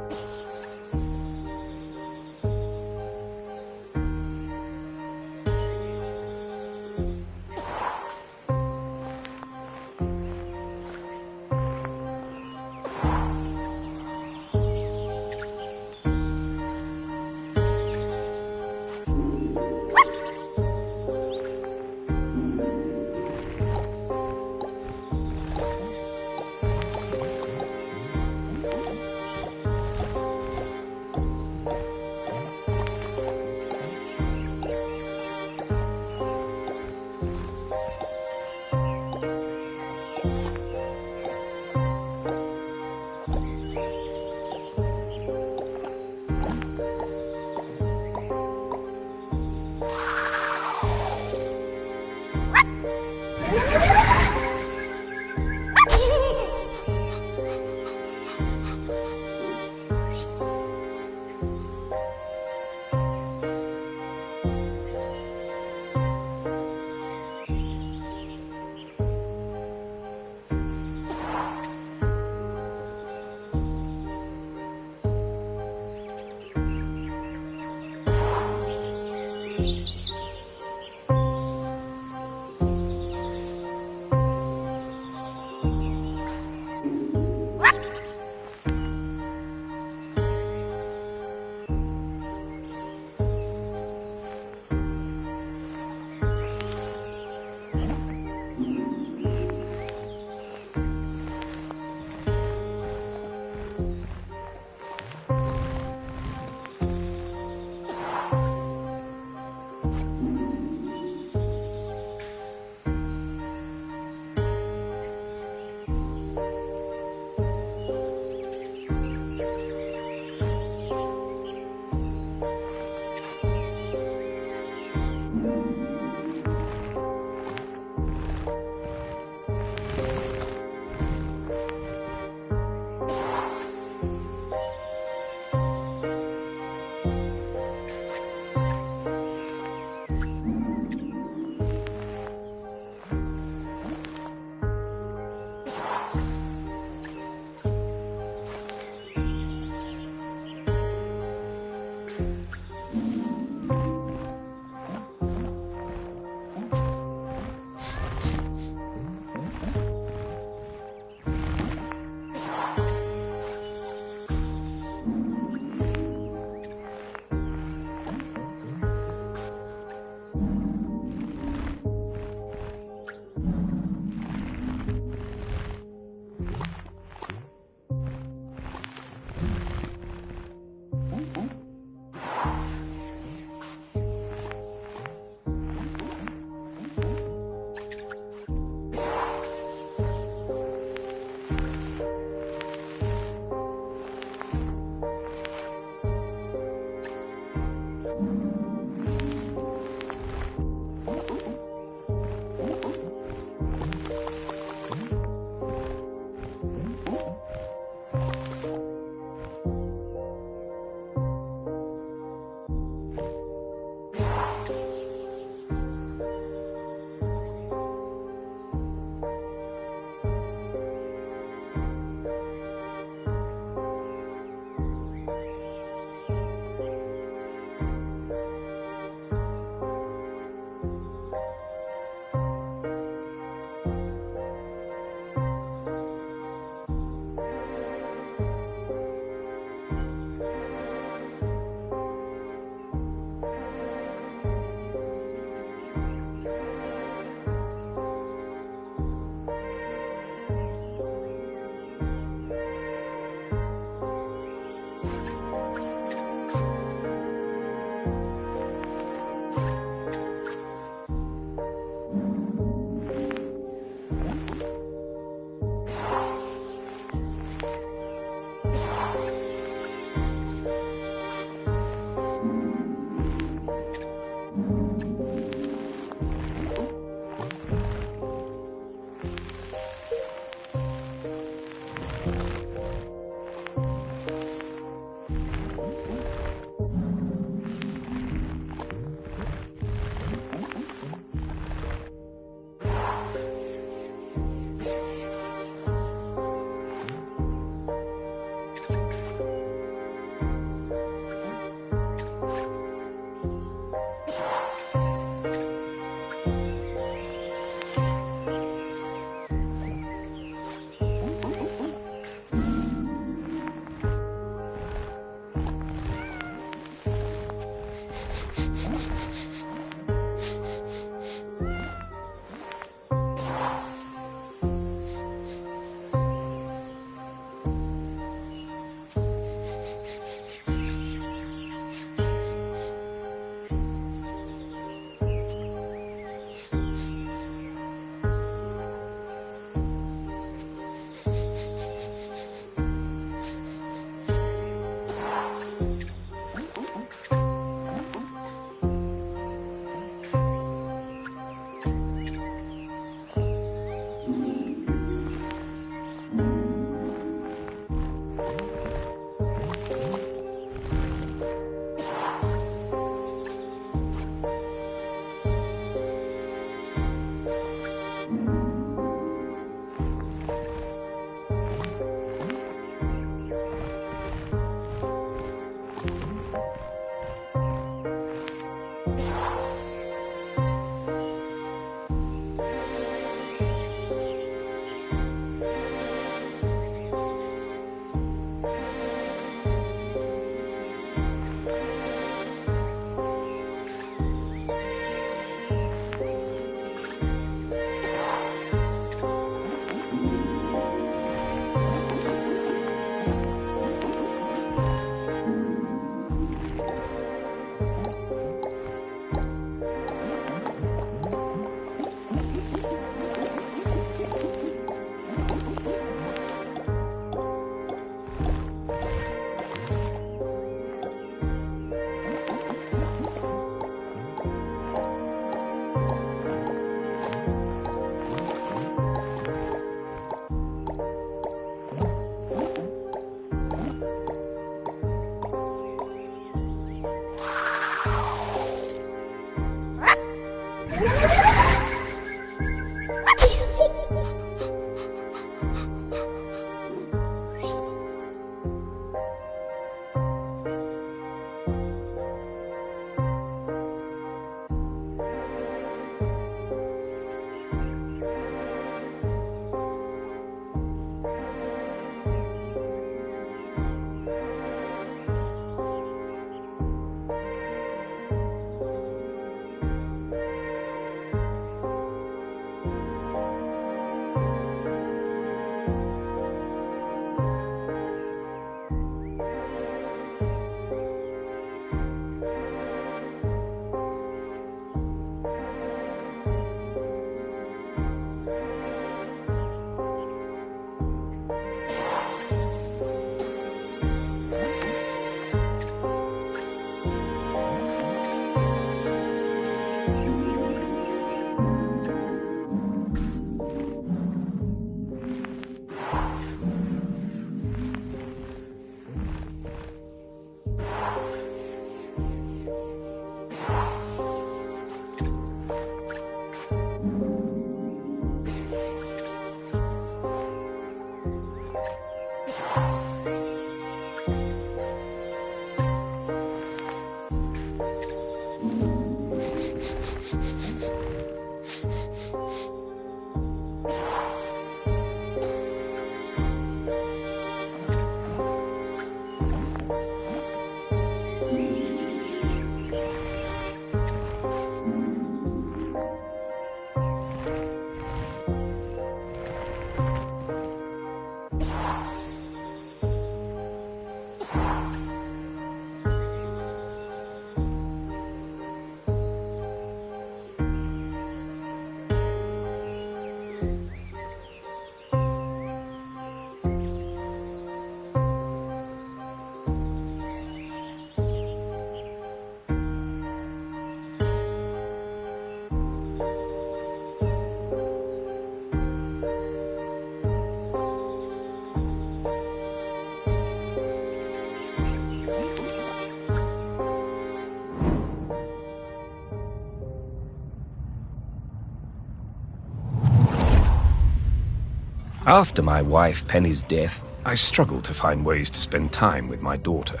After my wife Penny's death, I struggled to find ways to spend time with my daughter.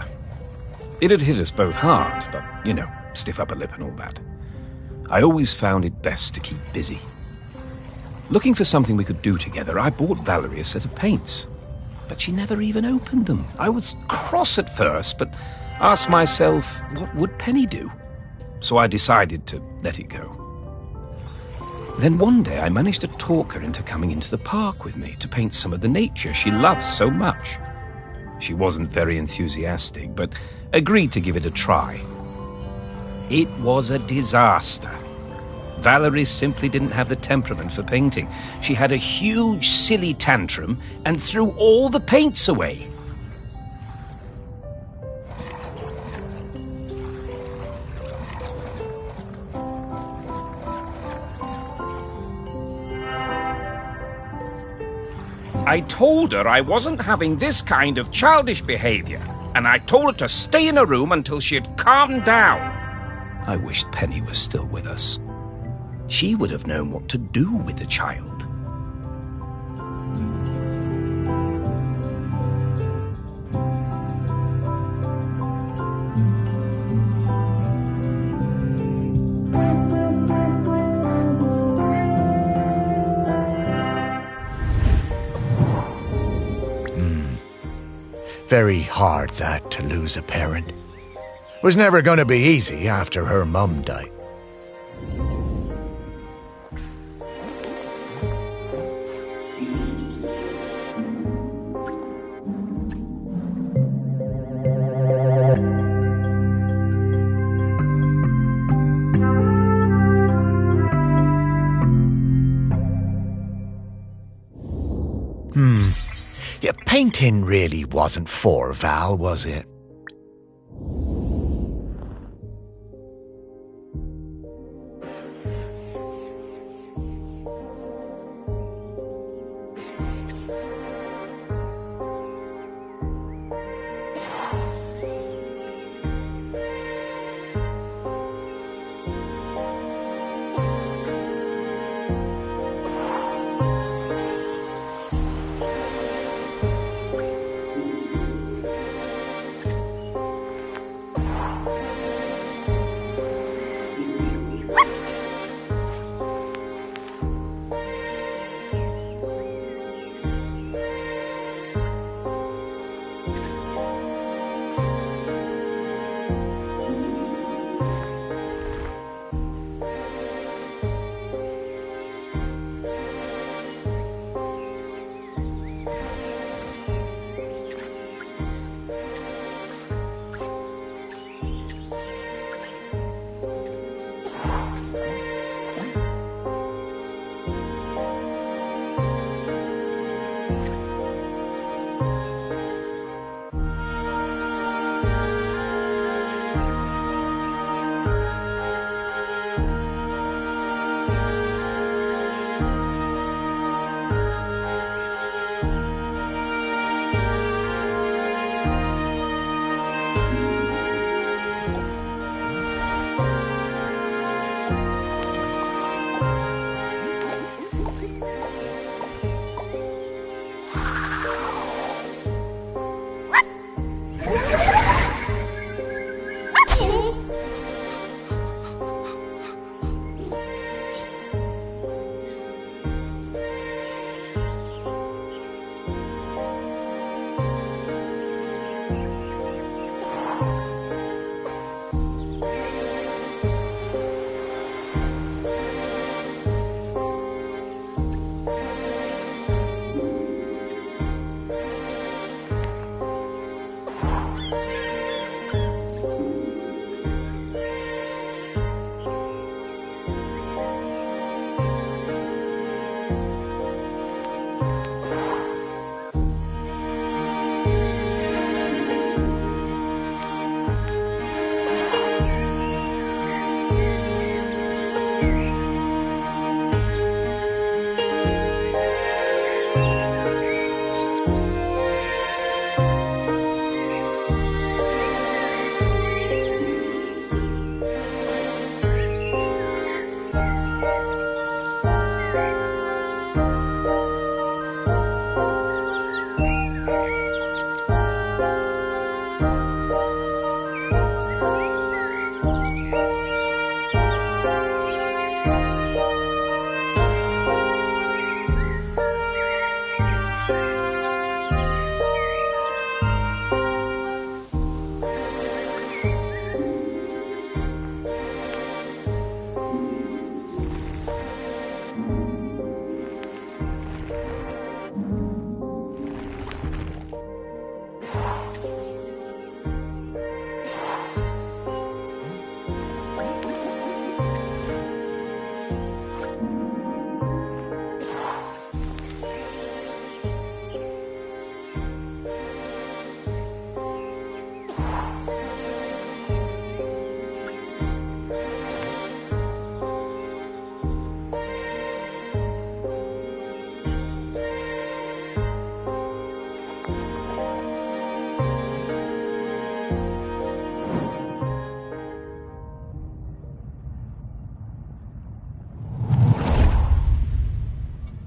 It had hit us both hard, but, stiff upper lip and all that. I always found it best to keep busy. Looking for something we could do together, I bought Valerie a set of paints. But she never even opened them. I was cross at first, but asked myself, what would Penny do? So I decided to let it go. Then one day I managed to talk her into coming into the park with me to paint some of the nature she loves so much. She wasn't very enthusiastic, but agreed to give it a try. It was a disaster. Valerie simply didn't have the temperament for painting. She had a huge, silly tantrum and threw all the paints away. I told her I wasn't having this kind of childish behavior, and I told her to stay in her room until she had calmed down. I wished Penny was still with us. She would have known what to do with the child. Very hard, that, to lose a parent. Was never going to be easy after her mum died. Yeah, painting really wasn't for Val, was it?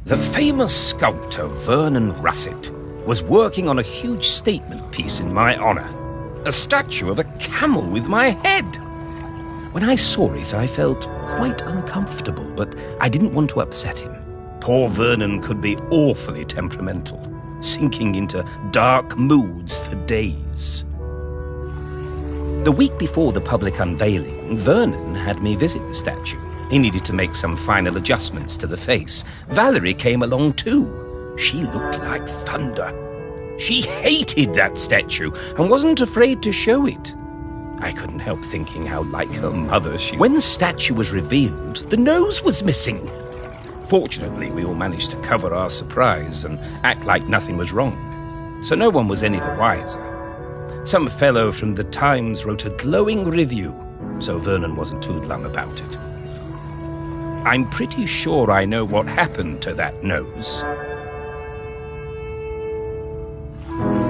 The famous sculptor Vernon Russet was working on a huge statement piece in my honor, a statue of a camel with my head. When I saw it, I felt quite uncomfortable, but I didn't want to upset him. Poor Vernon could be awfully temperamental, sinking into dark moods for days. The week before the public unveiling, Vernon had me visit the statue. He needed to make some final adjustments to the face. Valerie came along too. She looked like thunder. She hated that statue and wasn't afraid to show it. I couldn't help thinking how like her mother she was. When the statue was revealed, the nose was missing. Fortunately, we all managed to cover our surprise and act like nothing was wrong, so no one was any the wiser. Some fellow from the Times wrote a glowing review, so Vernon wasn't too glum about it. I'm pretty sure I know what happened to that nose.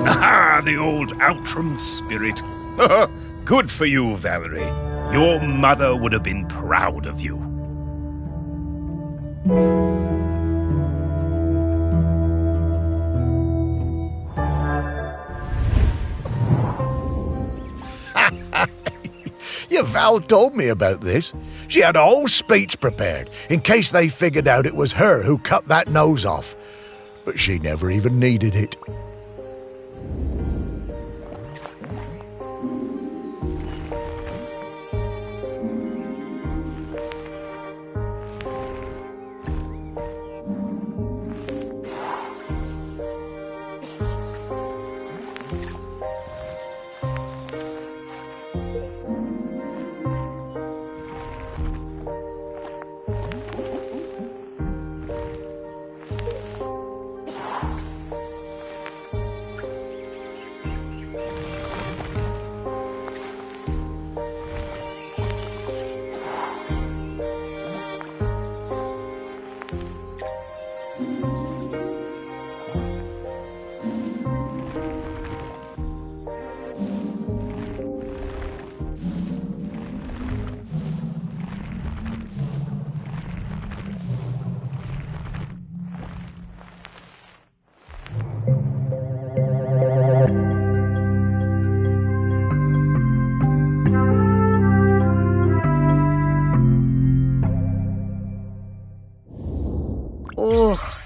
Aha, the old Outram spirit. Good for you, Valerie. Your mother would have been proud of you. Your Val told me about this. She had a whole speech prepared in case they figured out it was her who cut that nose off. But she never even needed it.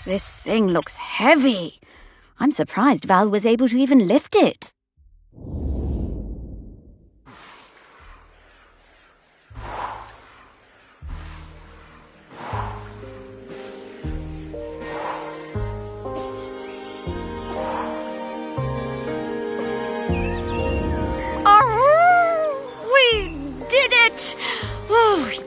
This thing looks heavy. I'm surprised Val was able to even lift it. Oh, we did it! Oh.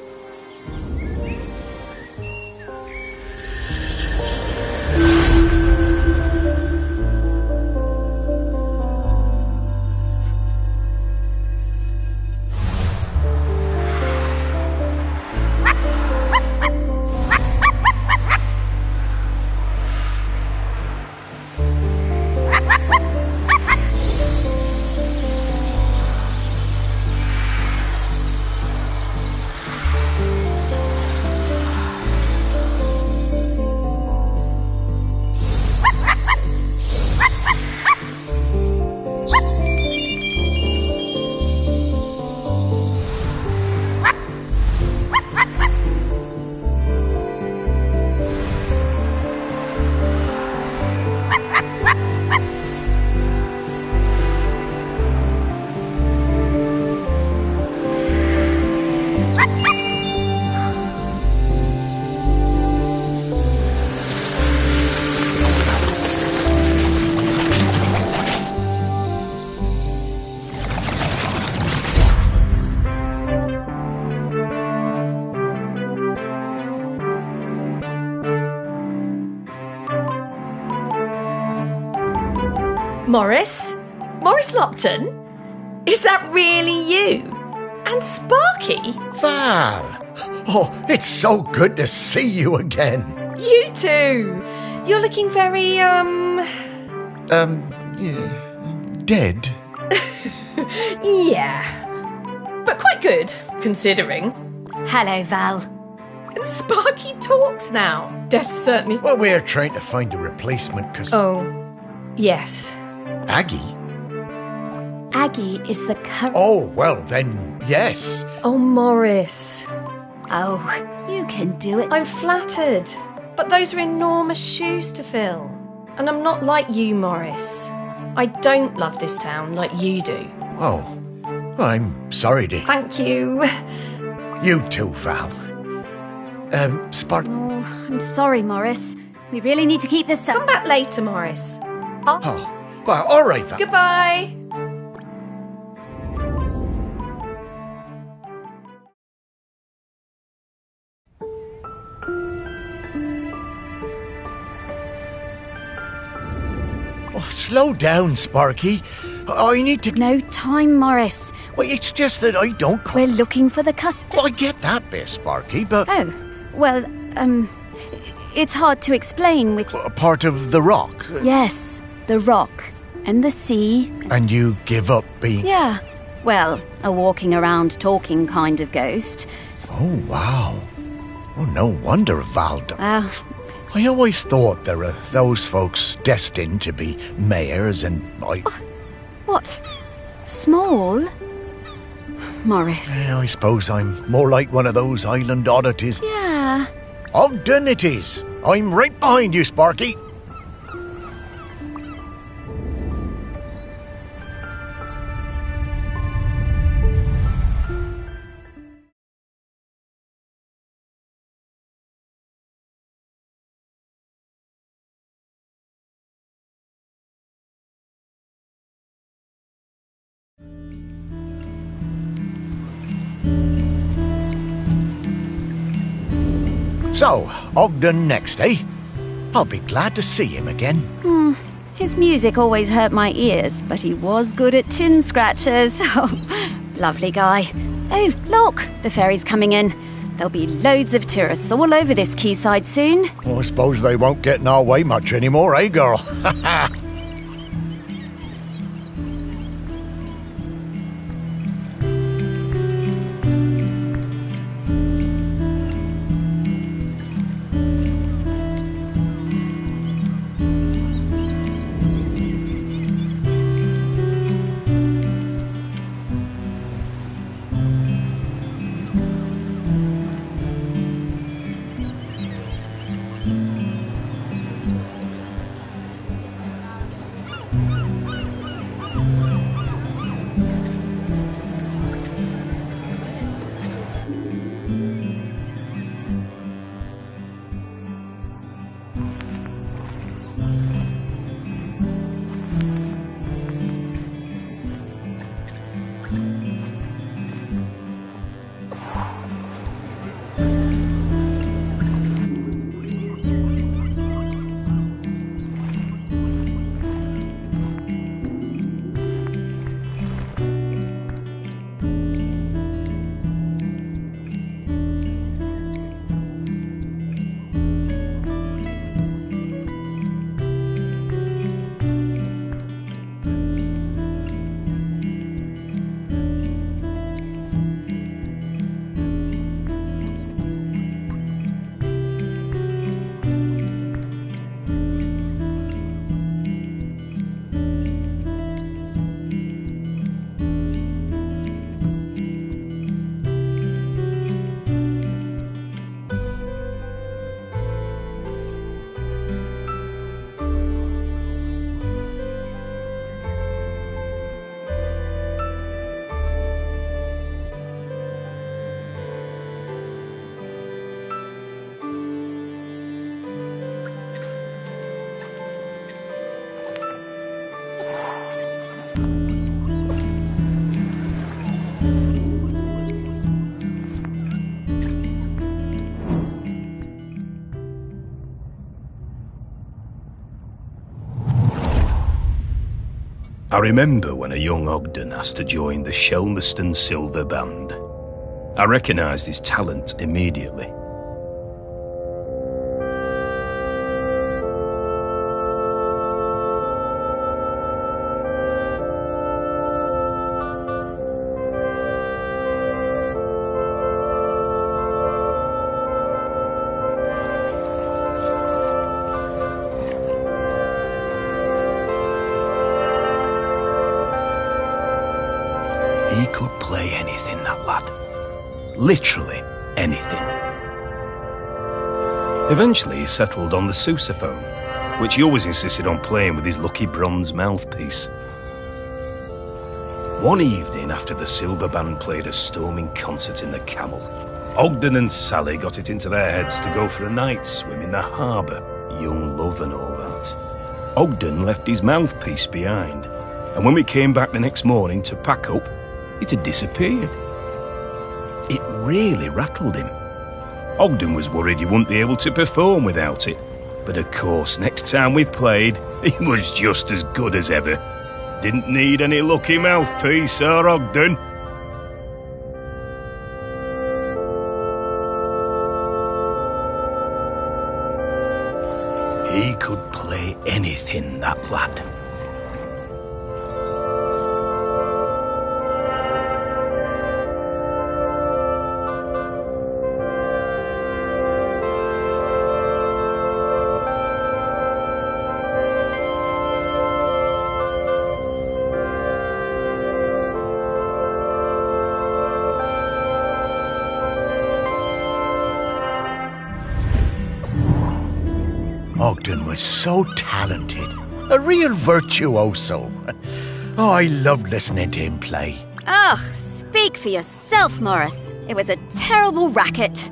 Morris? Morris Lopton? Is that really you? And Sparky? Val! Oh, it's so good to see you again. You too. You're looking very, Dead? Yeah. But quite good, considering. Hello, Val. Sparky talks now. Death certainly. Well, we're trying to find a replacement because... Oh, yes. Aggie? Aggie is the current... Oh, well, then, yes. Oh, Morris. Oh, you can do it. I'm flattered. But those are enormous shoes to fill. And I'm not like you, Morris. I don't love this town like you do. Oh, well, I'm sorry, dear. Thank you. You too, Val. Spark... Oh, I'm sorry, Morris. We really need to keep this up. Come back later, Morris. Oh, well, all right, Val. Goodbye. Oh, slow down, Sparky. I need to... No time, Morris. Well, it's just that I don't... We're looking for the customer. Well, I get that bit, Sparky, but... Oh, well, it's hard to explain with... Part of the rock. Yes, the rock and the sea. And you give up being... Yeah, well, a walking around talking kind of ghost. Oh, wow. Oh, no wonder Val... I always thought there were those folks destined to be mayors and I... What? Small? Morris. I suppose I'm more like one of those island oddities. Yeah. Ogden it is. I'm right behind you, Sparky. So, Ogden next, eh? I'll be glad to see him again. His music always hurt my ears, but he was good at chin scratchers. Oh, lovely guy. Oh, look, the ferry's coming in. There'll be loads of tourists all over this quayside soon. Well, I suppose they won't get in our way much anymore, eh, girl? I remember when a young Ogden asked to join the Shelmerston Silver Band. I recognised his talent immediately. anything, that lad. Literally anything. Eventually he settled on the sousaphone, which he always insisted on playing with his lucky bronze mouthpiece. One evening after the Silver Band played a storming concert in the Camel, Ogden and Sally got it into their heads to go for a night swim in the harbour, young love and all that. Ogden left his mouthpiece behind, and when we came back the next morning to pack up, it had disappeared. It really rattled him. Ogden was worried he wouldn't be able to perform without it, but of course next time we played, he was just as good as ever. Didn't need any lucky mouthpiece, Sir Ogden. He could play anything, that lad. Ogden was so talented, a real virtuoso. Oh, I loved listening to him play. Ugh, speak for yourself, Morris. It was a terrible racket.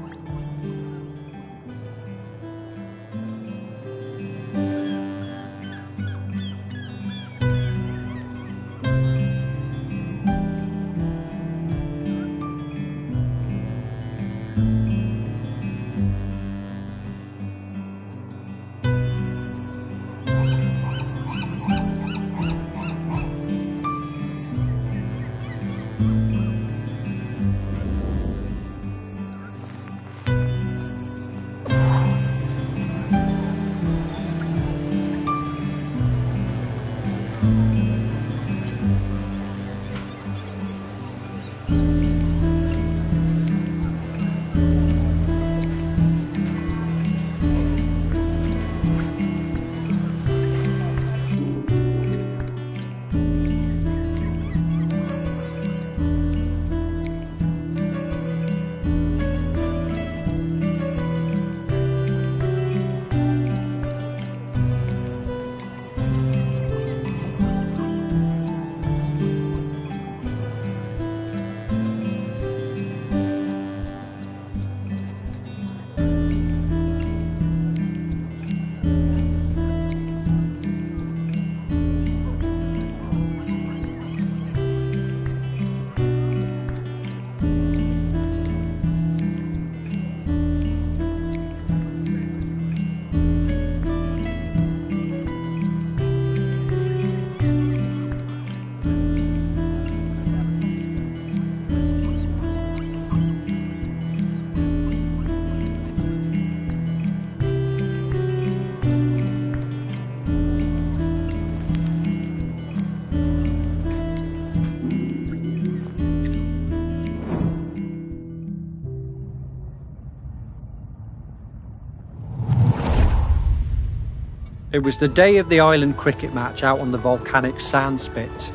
It was the day of the island cricket match out on the volcanic sandspit.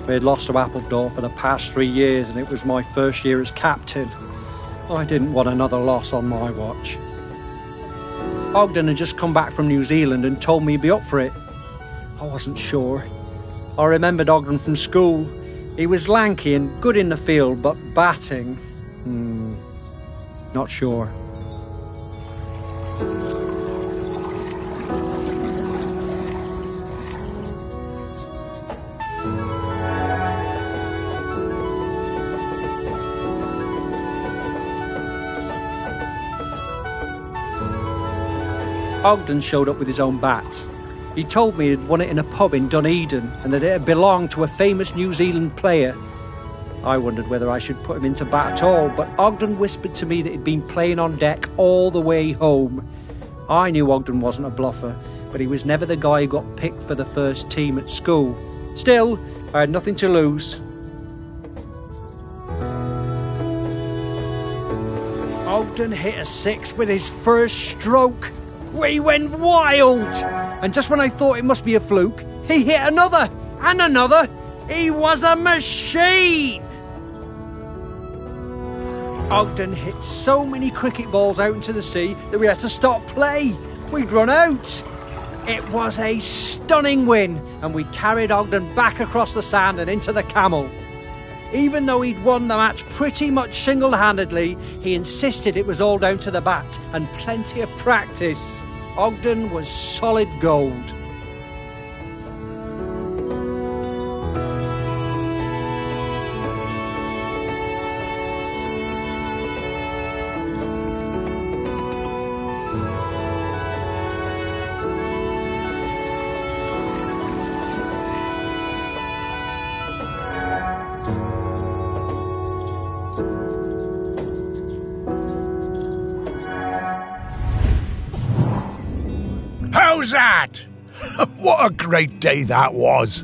We had lost to Appledore for the past 3 years, and it was my first year as captain. I didn't want another loss on my watch. Ogden had just come back from New Zealand and told me he'd be up for it. I wasn't sure. I remembered Ogden from school. He was lanky and good in the field, but batting... not sure. Ogden showed up with his own bat. He told me he'd won it in a pub in Dunedin and that it had belonged to a famous New Zealand player. I wondered whether I should put him into bat at all, but Ogden whispered to me that he'd been playing on deck all the way home. I knew Ogden wasn't a bluffer, but he was never the guy who got picked for the first team at school. Still, I had nothing to lose. Ogden hit a six with his first stroke. We went wild! And just when I thought it must be a fluke, he hit another, and another. He was a machine! Ogden hit so many cricket balls out into the sea that we had to stop play. We'd run out. It was a stunning win, and we carried Ogden back across the sand and into the Camel. Even though he'd won the match pretty much single-handedly, he insisted it was all down to the bat and plenty of practice. Ogden was solid gold. How's that? What a great day that was.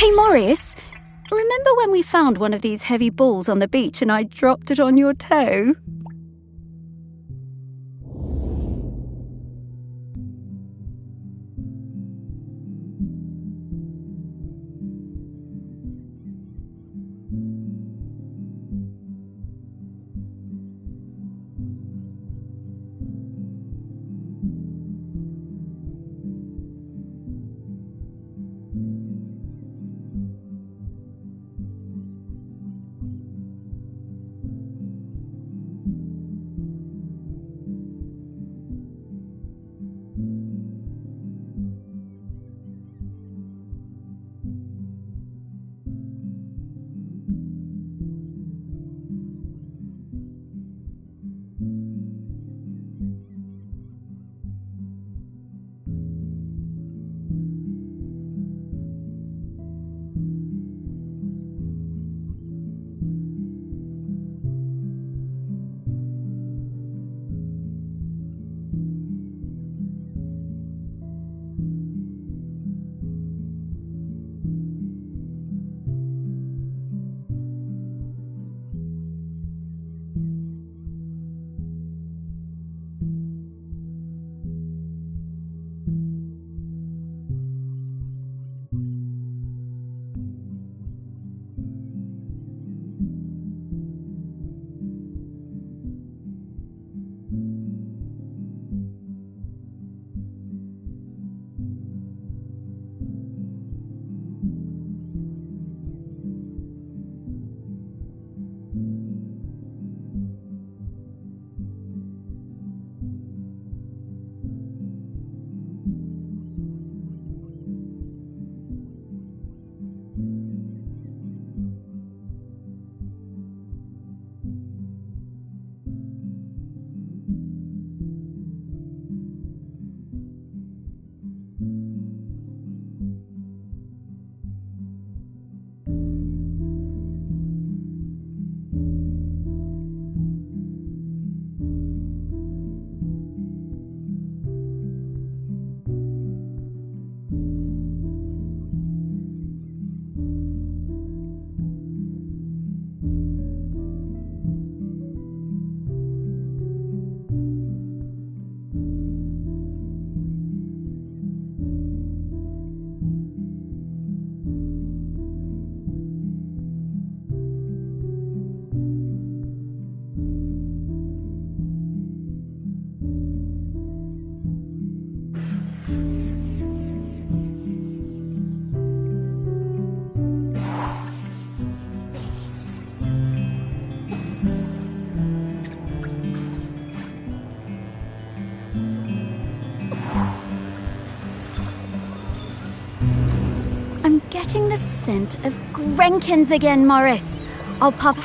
Hey, Morris, remember when we found one of these heavy balls on the beach and I dropped it on your toe? getting the scent of Grenkins again, Morris. I'll pop...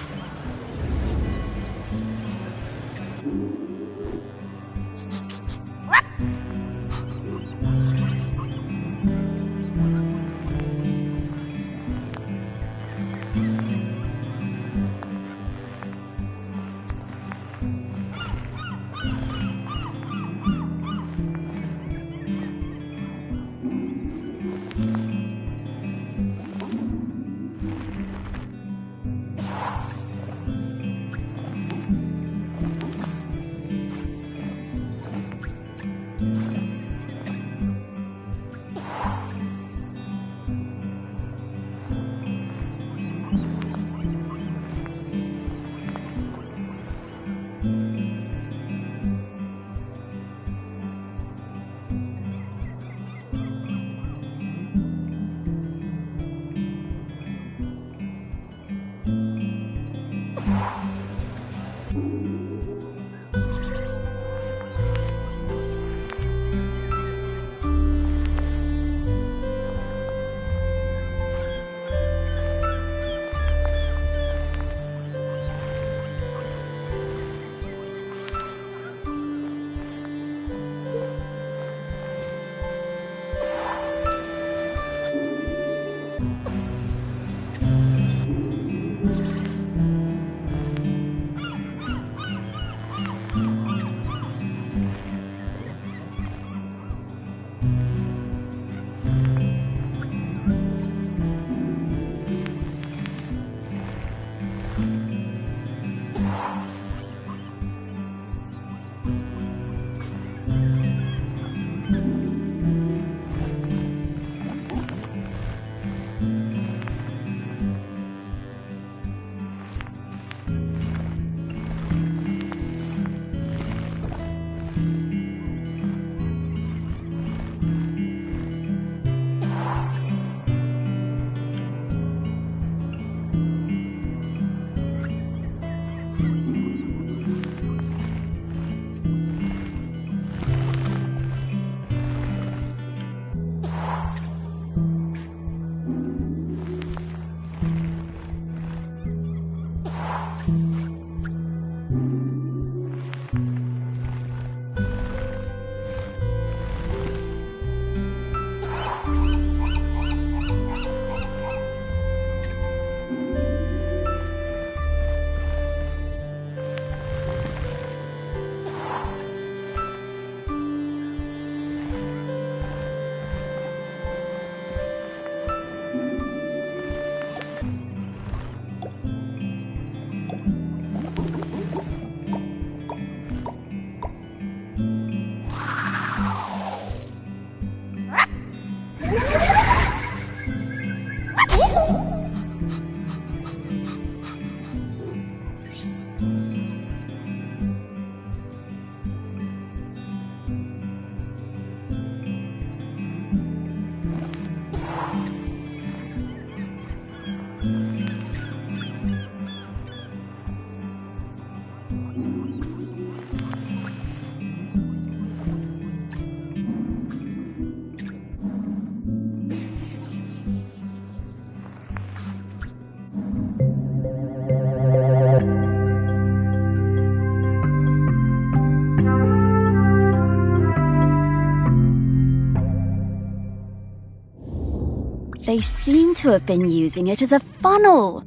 They seem to have been using it as a funnel.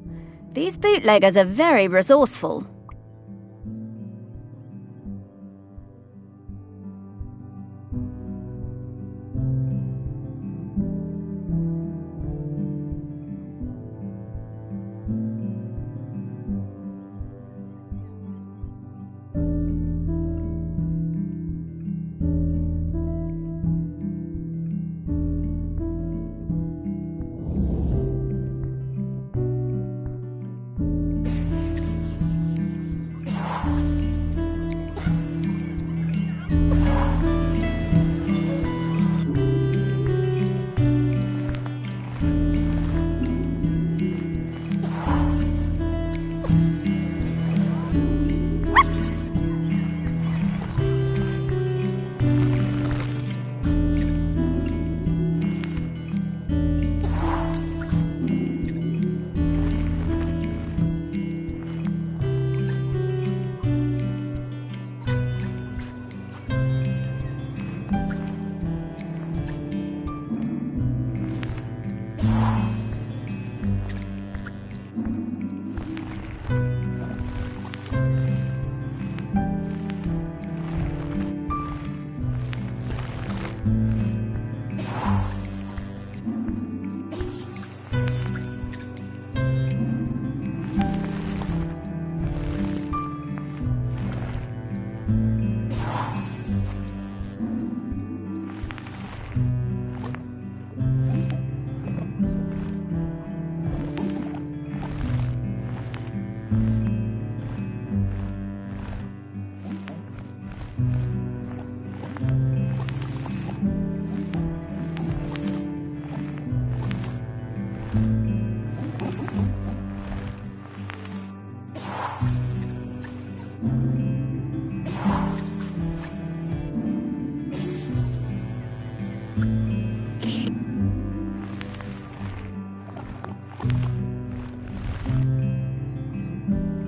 These bootleggers are very resourceful.